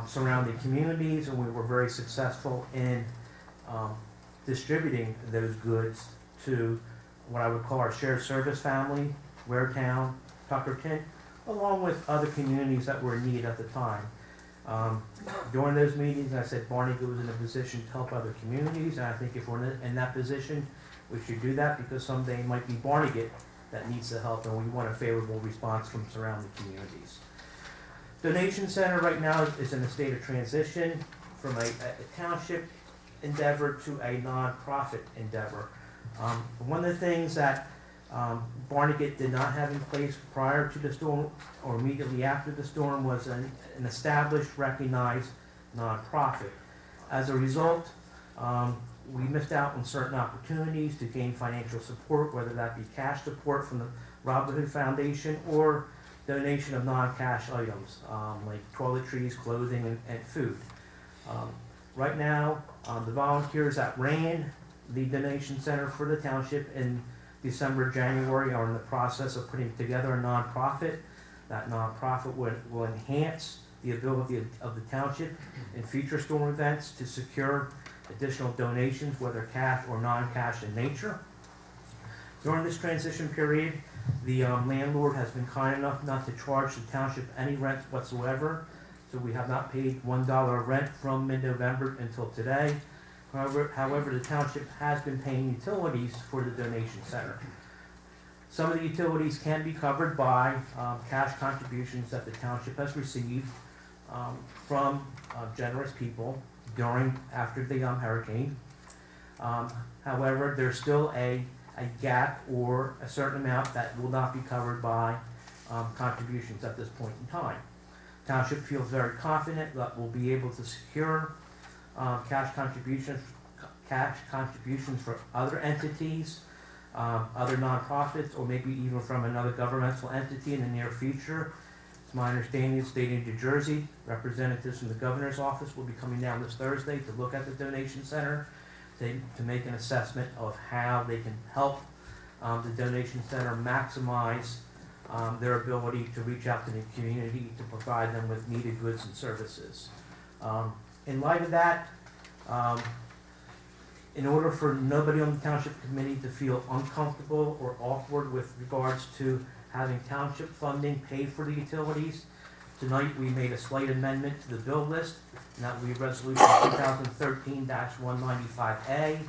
Speaker 8: surrounding communities, and we were very successful in distributing those goods to what I would call our shared service family, Waretown, Tuckerton, along with other communities that were in need at the time. During those meetings, I said Barnegat was in a position to help other communities, and I think if we're in that position, we should do that, because someday it might be Barnegat that needs the help, and we want a favorable response from surrounding communities. Donation Center right now is in a state of transition from a township endeavor to a non-profit endeavor. One of the things that Barnegat did not have in place prior to the storm or immediately after the storm was an established, recognized nonprofit. As a result, we missed out on certain opportunities to gain financial support, whether that be cash support from the Robin Hood Foundation or donation of non-cash items like toiletries, clothing, and food. Right now, the volunteers that ran the donation center for the township in December, January are in the process of putting together a nonprofit. That nonprofit will enhance the ability of the township in future storm events to secure additional donations, whether cash or non-cash in nature. During this transition period, the landlord has been kind enough not to charge the township any rent whatsoever, so we have not paid $1 rent from mid-November until today. However, the township has been paying utilities for the donation center. Some of the utilities can be covered by cash contributions that the township has received from generous people after the hurricane. However, there's still a gap or a certain amount that will not be covered by contributions at this point in time. Township feels very confident that we'll be able to secure cash contributions for other entities, other nonprofits, or maybe even from another governmental entity in the near future. It's my understanding the state of New Jersey, representatives from the governor's office will be coming down this Thursday to look at the donation center, to make an assessment of how they can help the donation center maximize their ability to reach out to the community to provide them with needed goods and services. In light of that, in order for nobody on the township committee to feel uncomfortable or awkward with regards to having township funding pay for the utilities, tonight we made a slight amendment to the bill list, and that would be Resolution 2013-195A.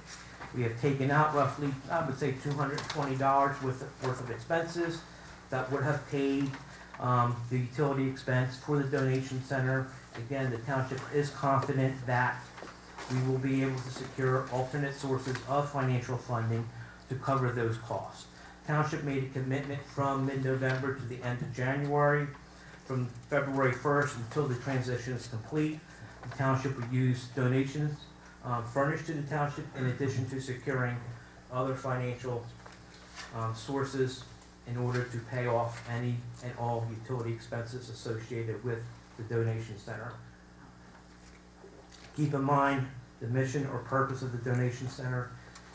Speaker 8: We have taken out roughly, I would say, $220 worth of expenses that would have paid the utility expense for the donation center. Again, the township is confident that we will be able to secure alternate sources of financial funding to cover those costs. Township made a commitment from mid-November to the end of January. From February 1st until the transition is complete, the township would use donations furnished to the township in addition to securing other financial sources in order to pay off any and all utility expenses associated with the donation center. Keep in mind, the mission or purpose of the donation center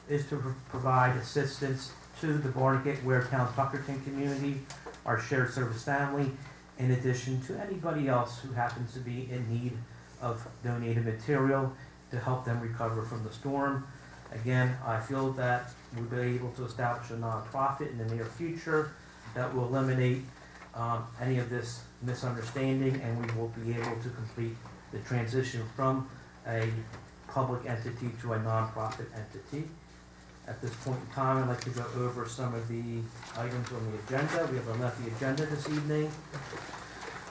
Speaker 8: is to provide assistance to the Barnegat, Waretown, Tuckerton community, our shared service family, in addition to anybody else who happens to be in need of donated material to help them recover from the storm. Again, I feel that we'll be able to establish a nonprofit in the near future that will eliminate any of this misunderstanding, and we will be able to complete the transition from a public entity to a nonprofit entity. At this point in time, I'd like to go over some of the items on the agenda. We have a lengthy agenda this evening.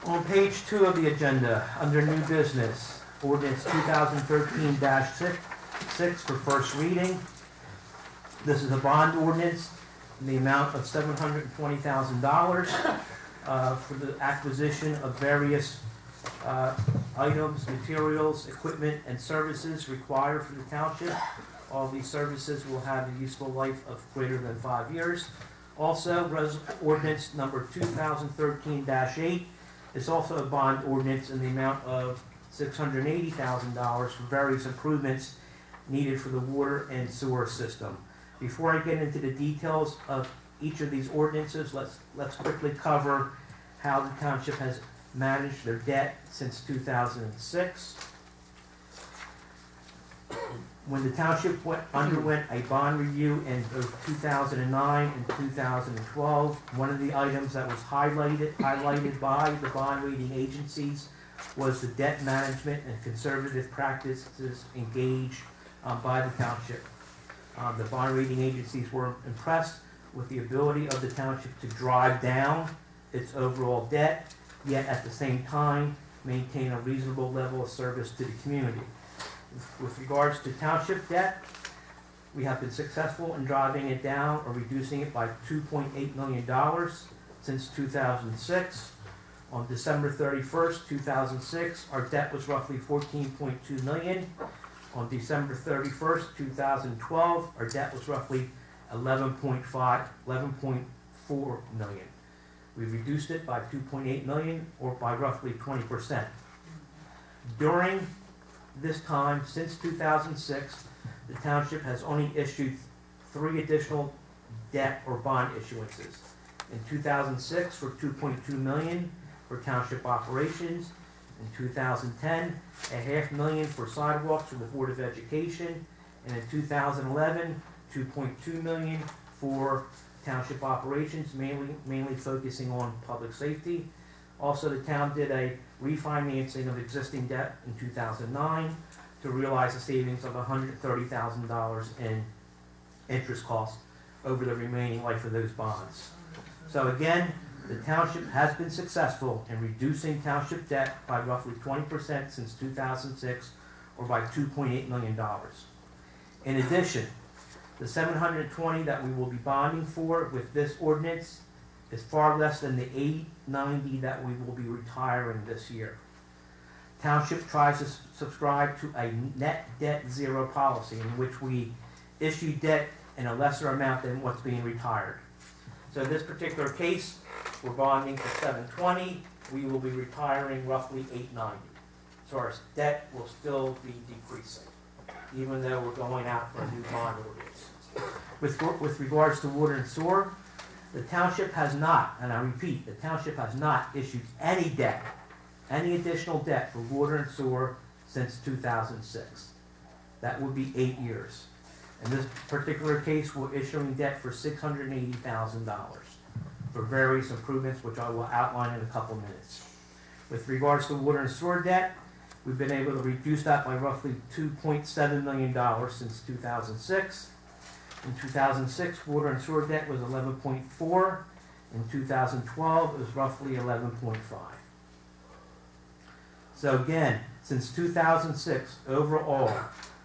Speaker 8: On page 2 of the agenda, under new business, ordinance 2013-6 for first reading. This is a bond ordinance in the amount of $720,000 for the acquisition of various items, materials, equipment, and services required for the township. All these services will have a useful life of greater than 5 years. Also, ordinance number 2013-8 is also a bond ordinance in the amount of $680,000 for various improvements needed for the water and sewer system. Before I get into the details of each of these ordinances, let's quickly cover how the township has managed their debt since 2006. When the township underwent a bond review in both 2009 and 2012, one of the items that was highlighted by the bond rating agencies was the debt management and conservative practices engaged by the township. The bond rating agencies were impressed with the ability of the township to drive down its overall debt, yet at the same time maintain a reasonable level of service to the community. With regards to township debt, We have been successful in driving it down or reducing it by $2.8 million since 2006. On December 31st, 2006, our debt was roughly $14.2 million. On December 31st, 2012, our debt was roughly $11.4 million. We reduced it by $2.8 million, or by roughly 20%. During this time, since 2006, the township has only issued 3 additional debt or bond issuances. In 2006 for $2.2 million for township operations. In 2010, $500,000 for sidewalks for the Board of Education. And in 2011, $2.2 million for township operations, mainly focusing on public safety. Also, the town did a refinancing of existing debt in 2009 to realize a savings of $130,000 in interest costs over the remaining life of those bonds. So again, the township has been successful in reducing township debt by roughly 20% since 2006, or by $2.8 million. In addition, the $720,000 that we will be bonding for with this ordinance is far less than the $890,000 that we will be retiring this year. Township tries to subscribe to a net debt zero policy in which we issue debt in a lesser amount than what's being retired. So in this particular case, we're bonding for $720,000, we will be retiring roughly $890,000. So our debt will still be decreasing, even though we're going out for a new bond ordinance. With regards to water and sewer, the township has not, and I repeat, the township has not issued any debt, any additional debt for water and sewer since 2006. That would be 8 years. In this particular case, we're issuing debt for $680,000 for various improvements, which I will outline in a couple minutes. With regards to water and sewer debt, we've been able to reduce that by roughly $2.7 million since 2006. In 2006, water and sewer debt was 11.4. In 2012, it was roughly 11.5. So again, since 2006, overall,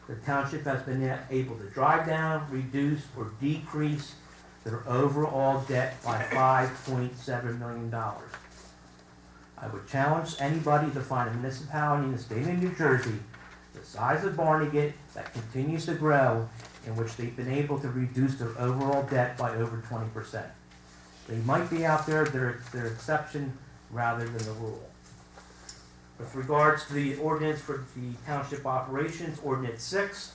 Speaker 8: the township has been able to drive down, reduce, or decrease their overall debt by $5.7 million. I would challenge anybody to find a municipality in the state of New Jersey the size of Barnegat that continues to grow, in which they've been able to reduce their overall debt by over 20%. They might be out there, they're exception rather than the rule. With regards to the ordinance for the township operations, Ordinance 6,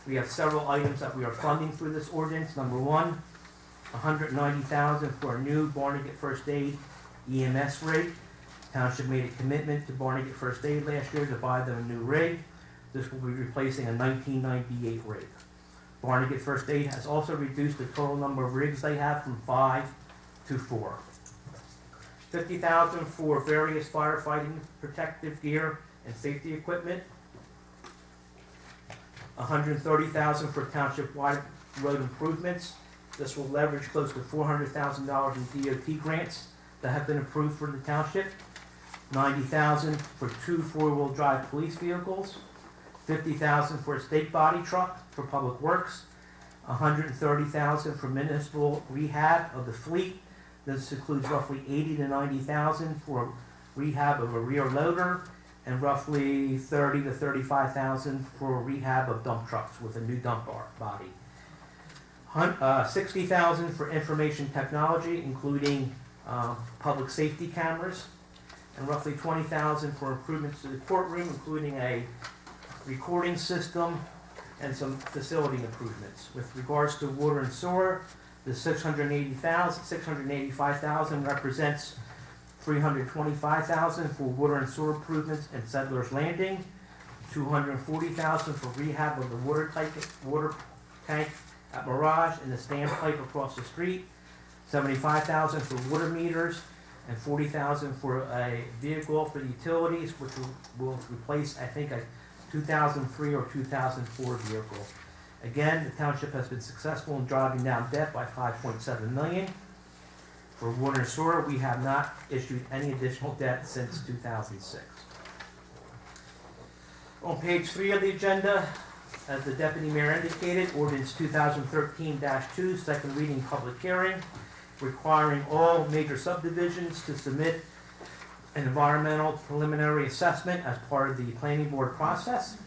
Speaker 8: we have several items that we are funding through this ordinance. Number one, $190,000 for a new Barnegat First Aid EMS rig. Township made a commitment to Barnegat First Aid last year to buy them a new rig. This will be replacing a 1998 rig. Barnegat First Aid has also reduced the total number of rigs they have from 5 to 4. $50,000 for various firefighting protective gear and safety equipment. $130,000 for township-wide road improvements. This will leverage close to $400,000 in DOT grants that have been approved for the township. $90,000 for 2 four-wheel drive police vehicles. $50,000 for a state body truck for public works. $130,000 for municipal rehab of the fleet. This includes roughly $80,000 to $90,000 for rehab of a rear loader, and roughly $30,000 to $35,000 for rehab of dump trucks with a new dump body. $60,000 for information technology, including public safety cameras, and roughly $20,000 for improvements to the courtroom, including a recording system and some facility improvements. With regards to water and sewer, the $685,000 represents $325,000 for water and sewer improvements in Settlers Landing, $240,000 for rehab of the water tank at Mirage and the standpipe across the street, $75,000 for water meters, and $40,000 for a vehicle for the utilities, which will replace, I think, a 2003 or 2004 vehicle. Again, the township has been successful in driving down debt by $5.7 million. For water and sewer, we have not issued any additional debt since 2006. On page 3 of the agenda, As the deputy mayor indicated, ordinance 2013-2, second reading, public hearing, requiring all major subdivisions to submit an environmental preliminary assessment as part of the planning board process.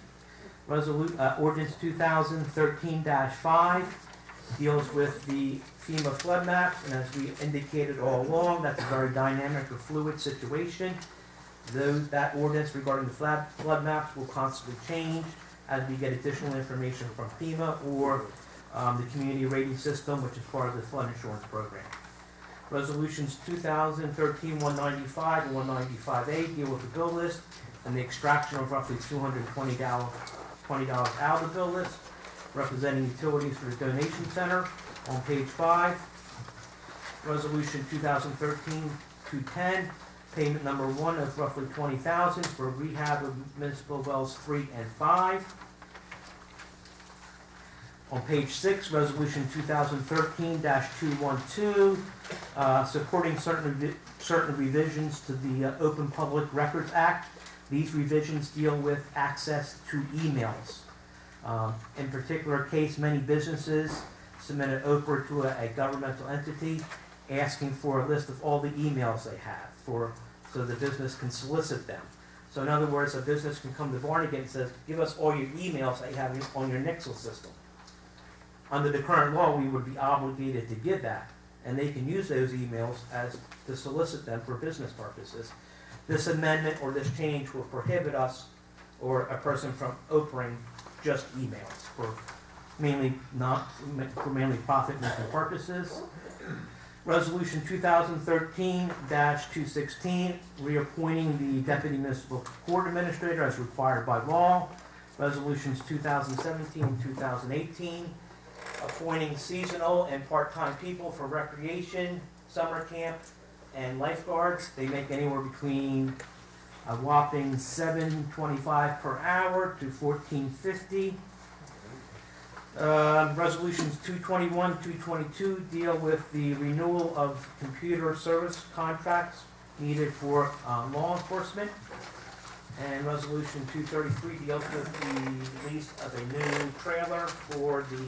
Speaker 8: Ordinance 2013-5 deals with the FEMA flood maps, and as we indicated all along, that's a very dynamic or fluid situation. That ordinance regarding the flood maps will constantly change as we get additional information from FEMA or the community rating system, which is part of the flood insurance program. Resolutions 2013-195 and 195A deal with the bill list and the extraction of roughly $220 out of the bill list, representing utilities for the donation center on page 5. Resolution 2013-210, payment number 1 of roughly $20,000 for rehab of municipal wells 3 and 5. On page 6, resolution 2013-212, supporting certain revisions to the Open Public Records Act. These revisions deal with access to emails. In particular case, many businesses submit an OPR to a governmental entity asking for a list of all the emails they have so the business can solicit them. So in other words, a business can come to Barnegat and says, give us all your emails that you have on your Nixle system. Under the current law, we would be obligated to give that, and they can use those emails to solicit them for business purposes. This amendment or this change will prohibit us or a person from opening just emails for mainly profit-making purposes. Resolution 2013-216, reappointing the Deputy Municipal Court Administrator as required by law. Resolutions 2017 and 2018, appointing seasonal and part-time people for recreation, summer camp, and lifeguards. They make anywhere between a whopping $7.25 per hour to $14.50. Resolutions 221, 222 deal with the renewal of computer service contracts needed for law enforcement. And resolution 233 deals with the lease of a new trailer for the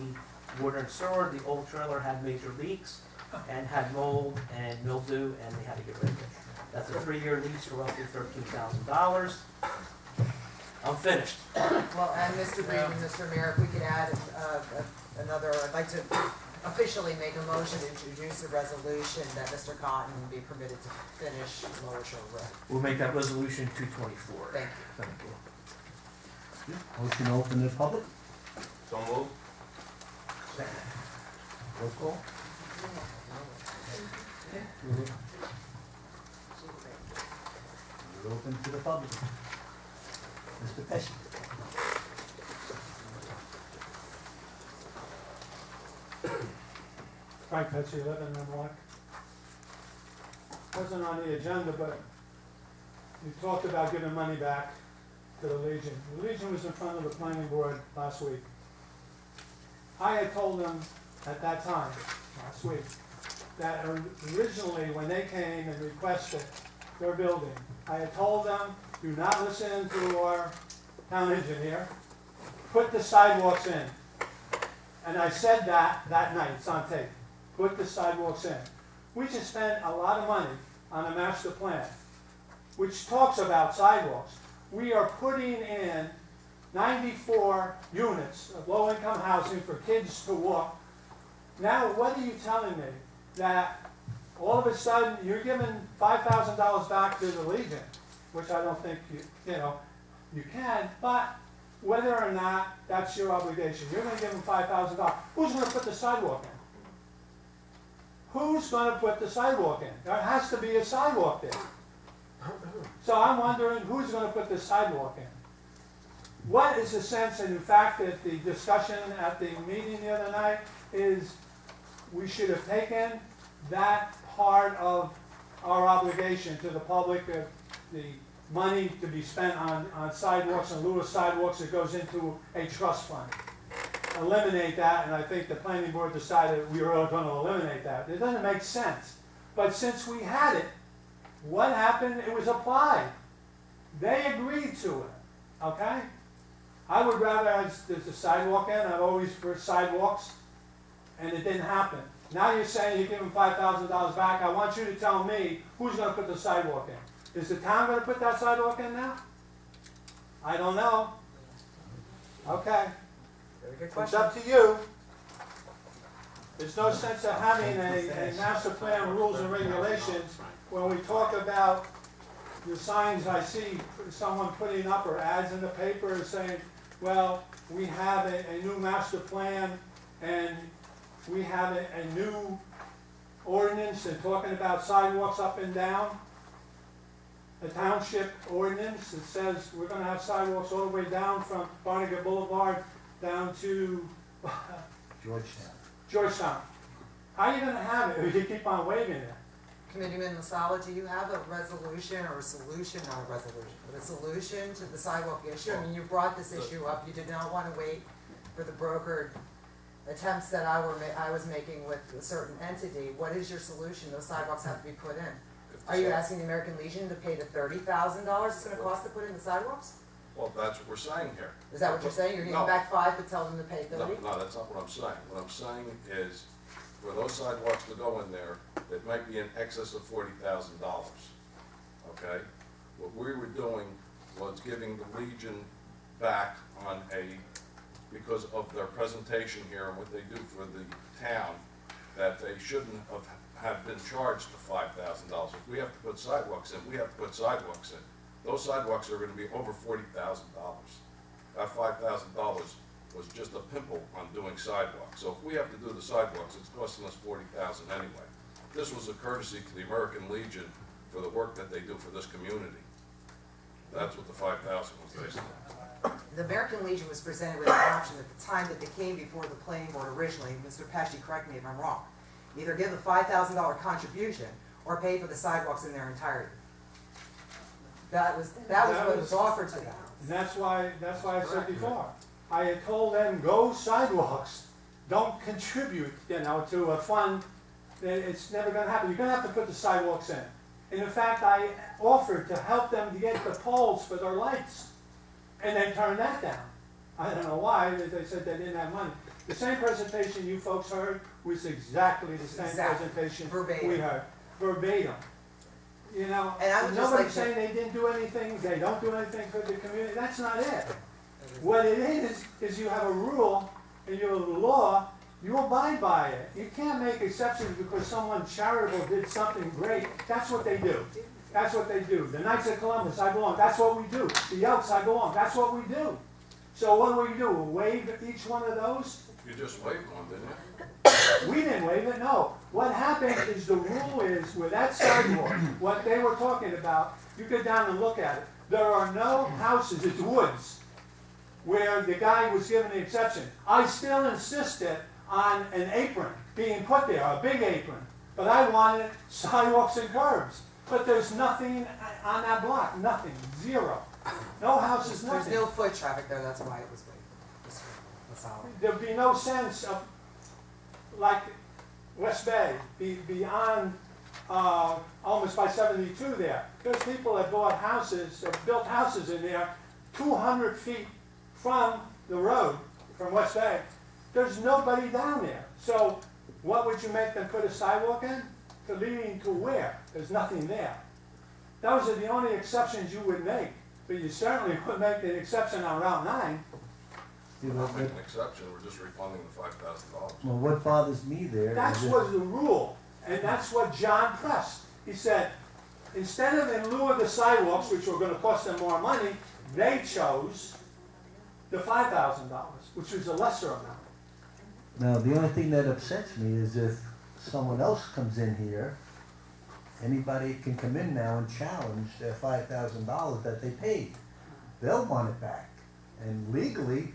Speaker 8: water and sewer. The old trailer had major leaks and had mold and mildew, and they had to get rid of it. That's a 3-year lease for roughly $13,000. I'm finished.
Speaker 7: Well, and Mr. Green and Mr. Mayor, if we could add I'd like to officially make a motion to introduce a resolution that Mr. Cotton be permitted to finish Lower Shore Road.
Speaker 8: We'll make that resolution 224.
Speaker 7: Thank you.
Speaker 8: Thank you.
Speaker 1: Motion open to public.
Speaker 3: So moved.
Speaker 1: Roll call. We're open to the public. Mr. Pesci.
Speaker 9: Frank Pesci, 11 Memlock. Wasn't on the agenda, but you talked about giving money back to the Legion. The Legion was in front of the planning board last week. I had told them at that time, last week, that originally when they came and requested their building, I had told them, do not listen to our town engineer, put the sidewalks in. And I said that night, it's on tape, put the sidewalks in. We just spent a lot of money on a master plan, which talks about sidewalks. We are putting in 94 units of low-income housing for kids to walk. Now, what are you telling me? That all of a sudden you're giving $5,000 back to the Legion, which I don't think you can, but whether or not that's your obligation, you're going to give them $5,000. Who's going to put the sidewalk in? Who's going to put the sidewalk in? There has to be a sidewalk there. So I'm wondering who's going to put the sidewalk in? What is the sense, and in fact, that the discussion at the meeting the other night is we should have taken that part of our obligation to the public, the money to be spent on sidewalks, in lieu of sidewalks, it goes into a trust fund. Eliminate that, and I think the planning board decided we were going to eliminate that. It doesn't make sense. But since we had it, what happened? It was applied. They agreed to it, okay? I would rather have the sidewalk in, I've always for sidewalks, and it didn't happen. Now you're saying you're giving $5,000 back, I want you to tell me who's gonna put the sidewalk in. Is the town gonna put that sidewalk in now? I don't know. Okay,
Speaker 7: Very good
Speaker 9: it's
Speaker 7: question.
Speaker 9: up to you. There's no sense of having a master plan rules and regulations when we talk about the signs I see someone putting up or ads in the paper saying, well, we have a new master plan and we have a new ordinance and talking about sidewalks up and down. A township ordinance that says we're gonna have sidewalks all the way down from Barnegat Boulevard down to Georgetown. How are you gonna have it if you keep on waving it?
Speaker 7: Committeeman Lasala, do you have a resolution or a solution, not a resolution, but a solution to the sidewalk issue? I mean, you brought this issue up, you did not want to wait for the brokered attempts that I was making with a certain entity. What is your solution? Those sidewalks have to be put in. Are you asking the American Legion to pay the $30,000 it's gonna cost to put in the sidewalks?
Speaker 4: Well, that's what we're saying here.
Speaker 7: Is that what you're saying? You're giving
Speaker 4: No.
Speaker 7: back 5 but tell them to pay 30?
Speaker 4: No, that's not what I'm saying. What I'm saying is, for those sidewalks to go in there, it might be in excess of $40,000, okay? What we were doing was giving the Legion back on because of their presentation here and what they do for the town, that they shouldn't have been charged the $5,000. If we have to put sidewalks in, we have to put sidewalks in. Those sidewalks are gonna be over $40,000. That $5,000 was just a pimple on doing sidewalks. So if we have to do the sidewalks, it's costing us $40,000 anyway. This was a courtesy to the American Legion for the work that they do for this community. That's what the $5,000 was based on.
Speaker 7: The American Legion was presented with an option at the time that they came before the planning board originally. Mr. Pesci, correct me if I'm wrong. Either give a $5,000 contribution or pay for the sidewalks in their entirety. That was what was offered to them.
Speaker 9: And that's why I said before, I had told them, go sidewalks, don't contribute, to a fund, it's never gonna happen, you're gonna have to put the sidewalks in. And in fact, I offered to help them to get the poles for their lights, and they turned that down. I don't know why, they said they didn't have money. The same presentation you folks heard was exactly the same presentation
Speaker 7: Verbatim.
Speaker 9: we heard, verbatim.
Speaker 7: And I would just
Speaker 9: nobody's
Speaker 7: like to-
Speaker 9: saying they didn't do anything, they don't do anything for the community, that's not it. What it is you have a rule, and you have a law, you abide by it. You can't make exceptions because someone charitable did something great. That's what they do. That's what they do. The Knights of Columbus, I belong, that's what we do. The Elks, I belong, that's what we do. So what do? We waive each one of those?
Speaker 4: You just waived one, didn't you?
Speaker 9: We didn't waive it, no. What happened is the rule is with that sidewalk, what they were talking about, you go down and look at it. There are no houses, it's woods, where the guy was given the exception. I still insisted on an apron being put there, a big apron. But I wanted sidewalks and curbs. But there's nothing on that block, nothing, zero. No houses,
Speaker 7: There's
Speaker 9: nothing.
Speaker 7: no foot traffic there, that's why it was waived. Mr. Lasala.
Speaker 9: There'd be no sense of, like West Bay, beyond, almost by 72 there. There's people that bought houses, or built houses in there, 200 feet from the road, from West Bay. There's nobody down there. So what would you make them put a sidewalk in? To leading to where? There's nothing there. Those are the only exceptions you would make. But you certainly would make an exception on Route 9.
Speaker 4: We're not making an exception, we're just refunding the $5,000.
Speaker 1: Well, what bothers me there
Speaker 9: That
Speaker 1: is if-
Speaker 9: was the rule, and that's what John pressed. He said, instead of in lieu of the sidewalks, which were gonna cost them more money, they chose the $5,000, which was a lesser amount.
Speaker 1: Now, the only thing that upsets me is if someone else comes in here, anybody can come in now and challenge their $5,000 that they paid. They'll want it back. And legally,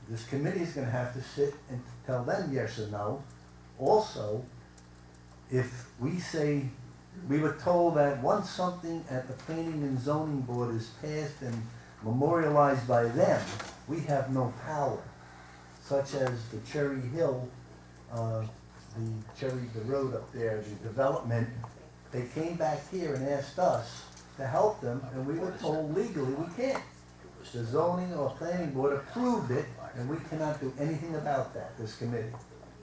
Speaker 1: this committee is gonna have to sit and tell them yes or no. Also, if we say, we were told that once something at the Planning and Zoning Board is passed and memorialized by them, we have no power, such as the Cherry Hill, the road up there, the development. They came back here and asked us to help them, and we were told legally we can't. the zoning or planning board approved it, and we cannot do anything about that, this committee.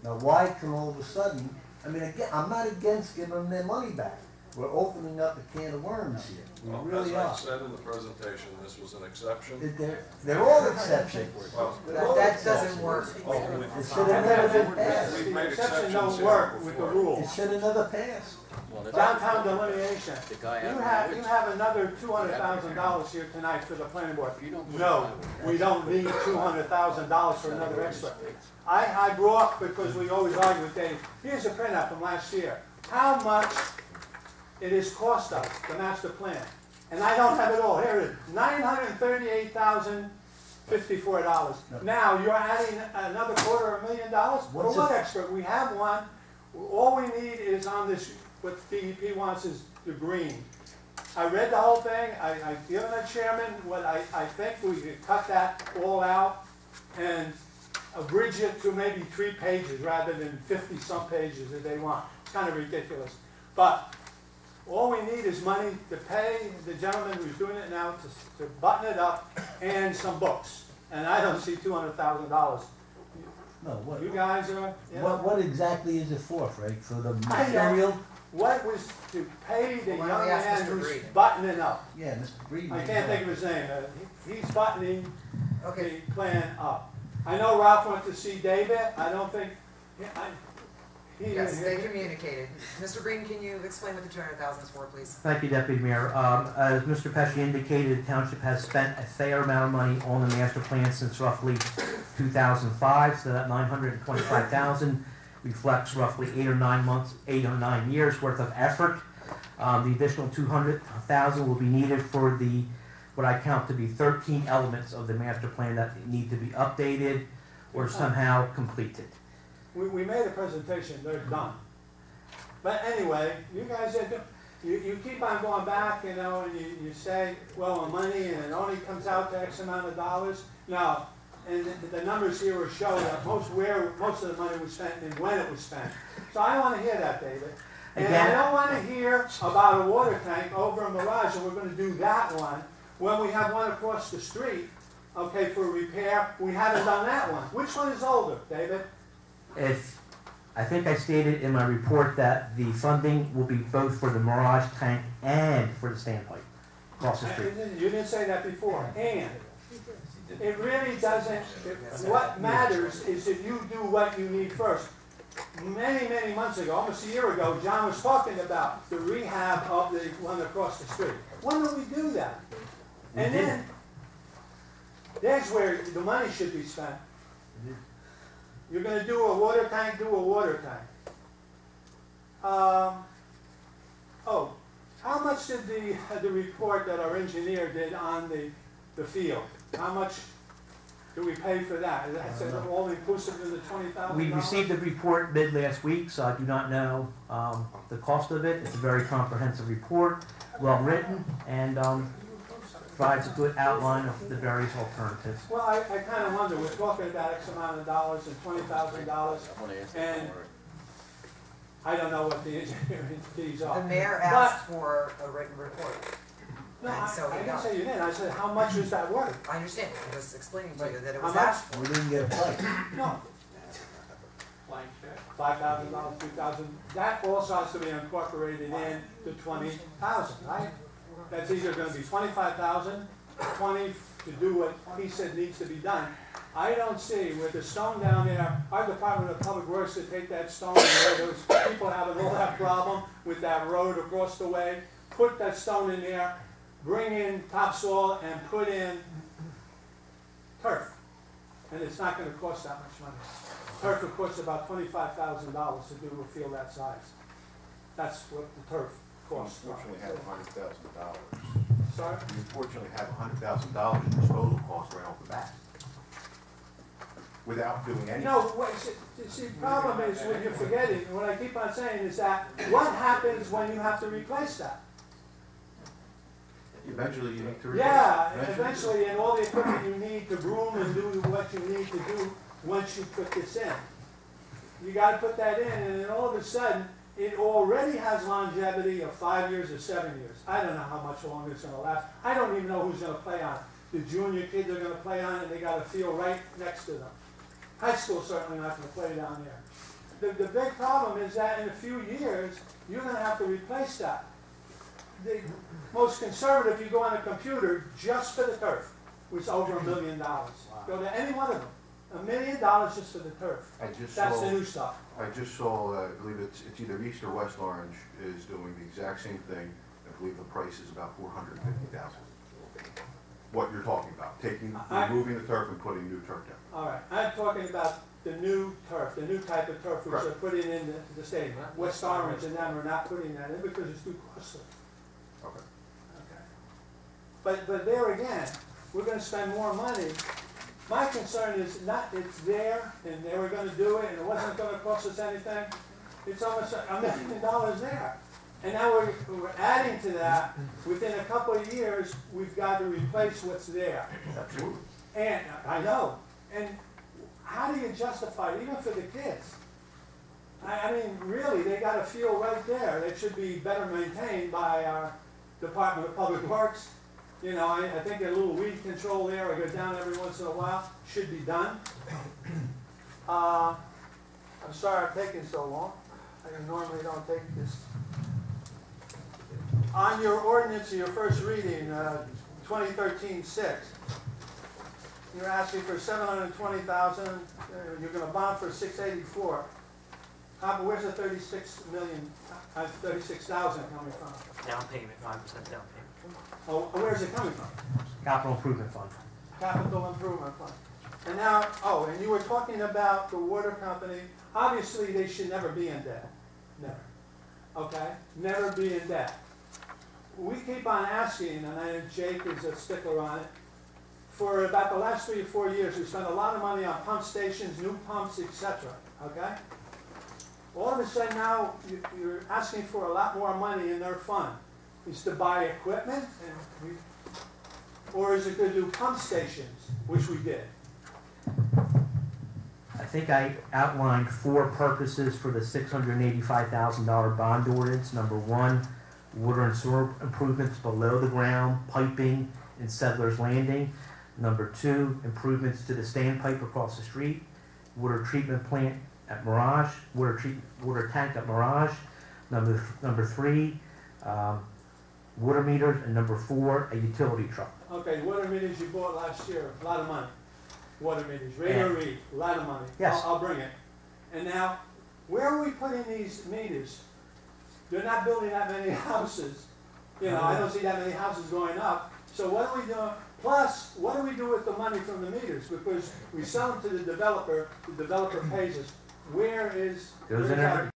Speaker 1: Now, why can all of a sudden, I mean, again, I'm not against giving them their money back. We're opening up a can of worms here, we
Speaker 4: Well,
Speaker 1: really
Speaker 4: as I
Speaker 1: are.
Speaker 4: said in the presentation, this was an exception.
Speaker 1: They're all exceptions.
Speaker 4: Well,
Speaker 7: That doesn't work.
Speaker 1: It should have never been passed.
Speaker 4: We've made
Speaker 9: Exception
Speaker 4: exceptions
Speaker 9: don't
Speaker 4: here
Speaker 9: work with the
Speaker 4: before.
Speaker 1: It
Speaker 9: rules.
Speaker 1: should have never passed.
Speaker 9: Downtown delineation.
Speaker 10: guy
Speaker 9: You
Speaker 10: out
Speaker 9: have, you have another $200,000 here tonight for the planning board. No, we don't need $200,000 for another expert. I brought, because we always argue with Dave, here's a printout from last year. How much it has cost us, the master plan. And I don't have it all. Here it is, $938,054. Now, you're adding another $250,000? For
Speaker 1: What's
Speaker 9: what
Speaker 1: it-
Speaker 9: expert? We have one. All we need is on this, what DEP wants is the green. I read the whole thing. I've given the chairman what I think we could cut that all out and abridge it to maybe 3 pages rather than 50-some pages that they want. It's kind of ridiculous. But all we need is money to pay the gentleman who's doing it now to button it up and some books. And I don't see $200,000.
Speaker 1: No, what,
Speaker 9: You guys are, you know,
Speaker 1: what exactly is it for, Frank? For the
Speaker 9: I know.
Speaker 1: material?
Speaker 9: what was to pay the young
Speaker 7: Why don't we ask
Speaker 9: man
Speaker 7: Mr.
Speaker 9: who's
Speaker 7: Breeden?
Speaker 9: buttoning up?
Speaker 1: Yeah, Mr. Breeden.
Speaker 9: I can't think of his name. He's buttoning
Speaker 7: Okay,
Speaker 9: the plan up. I know Ralph went to see David. I don't think, he
Speaker 7: yes, they
Speaker 9: didn't.
Speaker 7: communicated. Mr. Green, can you explain what the 200,000 is for, please?
Speaker 8: Thank you, Deputy Mayor. As Mr. Pesci indicated, the township has spent a fair amount of money on the master plan since roughly 2005, so that $925,000 reflects roughly 8 or 9 months, 8 or 9 years worth of effort. The additional $200,000 will be needed for the, what I count to be 13 elements of the master plan that need to be updated or somehow completed.
Speaker 9: We made a presentation, they're done. But anyway, you guys are, you keep on going back, you know, and you say, well, the money, and it only comes out to X amount of dollars. No, and the numbers here will show that most of the money was spent and when it was spent. So I want to hear that, David. And I
Speaker 8: Again-
Speaker 9: don't want to hear about a water tank over in Mirage, and we're going to do that one, when we have one across the street, okay, for repair. We haven't done that one. Which one is older, David?
Speaker 8: I think I stated in my report that the funding will be both for the Mirage tank and for the standpipe across the street.
Speaker 9: You didn't say that before. And it really doesn't, what matters is that you do what you need first. Many, many months ago, almost a year ago, John was talking about the rehab of the one across the street. When did we do that? And then, that's where the money should be spent. You're gonna do a water tank, do a water tank. Oh, how much did the report that our engineer did on the field, how much do we pay for that? Is that all inclusive in the $20,000?
Speaker 8: We received the report mid last week, so I do not know the cost of it. It's a very comprehensive report, well written, and provides a good outline of the various alternatives.
Speaker 9: Well, I kind of wonder, we're talking about X amount of dollars and $20,000, and I don't know what the engineering fees are.
Speaker 7: The mayor asked for a written report.
Speaker 9: No,
Speaker 7: And so
Speaker 9: I
Speaker 7: he
Speaker 9: didn't
Speaker 7: got
Speaker 9: say you did, I said, how much is that worth?
Speaker 7: I understand, I'm just explaining to you that it
Speaker 9: How
Speaker 7: was
Speaker 9: much?
Speaker 7: asked for.
Speaker 1: We didn't get a price.
Speaker 9: No. $5,000, $2,000, that also has to be incorporated in the $20,000, right? That's either gonna be $25,000, 20 to do what he said needs to be done. I don't see with the stone down there, our Department of Public Works to take that stone there, those people having all that problem with that road across the way, put that stone in there, bring in topsoil and put in turf. And it's not gonna cost that much money. Turf would cost about $25,000 to do a field that size. That's what the turf costs.
Speaker 11: Unfortunately, have $100,000.
Speaker 9: Sorry?
Speaker 11: You unfortunately have $100,000 in disposal costs right off the bat. Without doing anything.
Speaker 9: No, see, the problem is what you're forgetting, and what I keep on saying is that, what happens when you have to replace that?
Speaker 11: Eventually, you need to replace it.
Speaker 9: Yeah, eventually, and all the equipment you need to broom and do what you need to do once you put this in. You gotta put that in, and then all of a sudden, it already has longevity of 5 years or 7 years. I don't know how much longer it's gonna last. I don't even know who's gonna play on it. the junior kids are gonna play on it, they got a field right next to them. High school certainly not gonna play down there. The big problem is that in a few years, you're gonna have to replace that. The most conservative, you go on a computer just for the turf, was over $1 million. Go to any one of them, $1 million just for the turf. That's the new stuff.
Speaker 11: I just saw, I believe it's either East or West Orange is doing the exact same thing. I believe the price is about $450,000. What you're talking about, removing the turf and putting new turf down.
Speaker 9: All right, I'm talking about the new turf, the new type of turf which
Speaker 11: Correct.
Speaker 9: they're putting in the stadium. West Orange and them are not putting that in because it's too costly.
Speaker 11: Okay.
Speaker 9: Okay. But there again, we're gonna spend more money. My concern is not, it's there, and they were gonna do it, and it wasn't gonna cost us anything. It's almost $1 million there. And now we're adding to that. Within a couple of years, we've got to replace what's there.
Speaker 11: Absolutely.
Speaker 9: And, I know, and how do you justify it, even for the kids? I mean, really, they got a field right there. It should be better maintained by our Department of Public Works. You know, I think a little weed control there, I go down every once in a while, should be done. I'm sorry I'm taking so long. I normally don't take this. On your ordinance, your first reading, 2013-6, you're asking for $720,000, you're gonna bond for $684. Where's the 36,000 coming from?
Speaker 10: Down payment, 5% down payment.
Speaker 9: Oh, where's it coming from?
Speaker 8: Capital Improvement Fund.
Speaker 9: Capital Improvement Fund. And now, oh, and you were talking about the water company. Obviously, they should never be in debt. Never. Okay? Never be in debt. We keep on asking, and I know Jake is a stickler on it, for about the last 3 or 4 years, we spent a lot of money on pump stations, new pumps, etc. Okay? All of a sudden now, you're asking for a lot more money in their fund. Is to buy equipment, or is it to do pump stations, which we did?
Speaker 8: I think I outlined 4 purposes for the $685,000 bond ordinance. Number 1, water and sewer improvements below the ground, piping in Settlers Landing. Number 2, improvements to the standpipe across the street, water treatment plant at Mirage, water tank at Mirage. Number 3, water meters, and number 4, a utility truck.
Speaker 9: Okay, water meters you bought last year, a lot of money. Water meters, Radio Reed, a lot of money.
Speaker 8: Yes.
Speaker 9: I'll bring it. And now, where are we putting these meters? They're not building that many houses. You know, I don't see that many houses going up. So what are we doing? Plus, what do we do with the money from the meters? Because we sell them to the developer pays us. Where is...
Speaker 8: Goes in every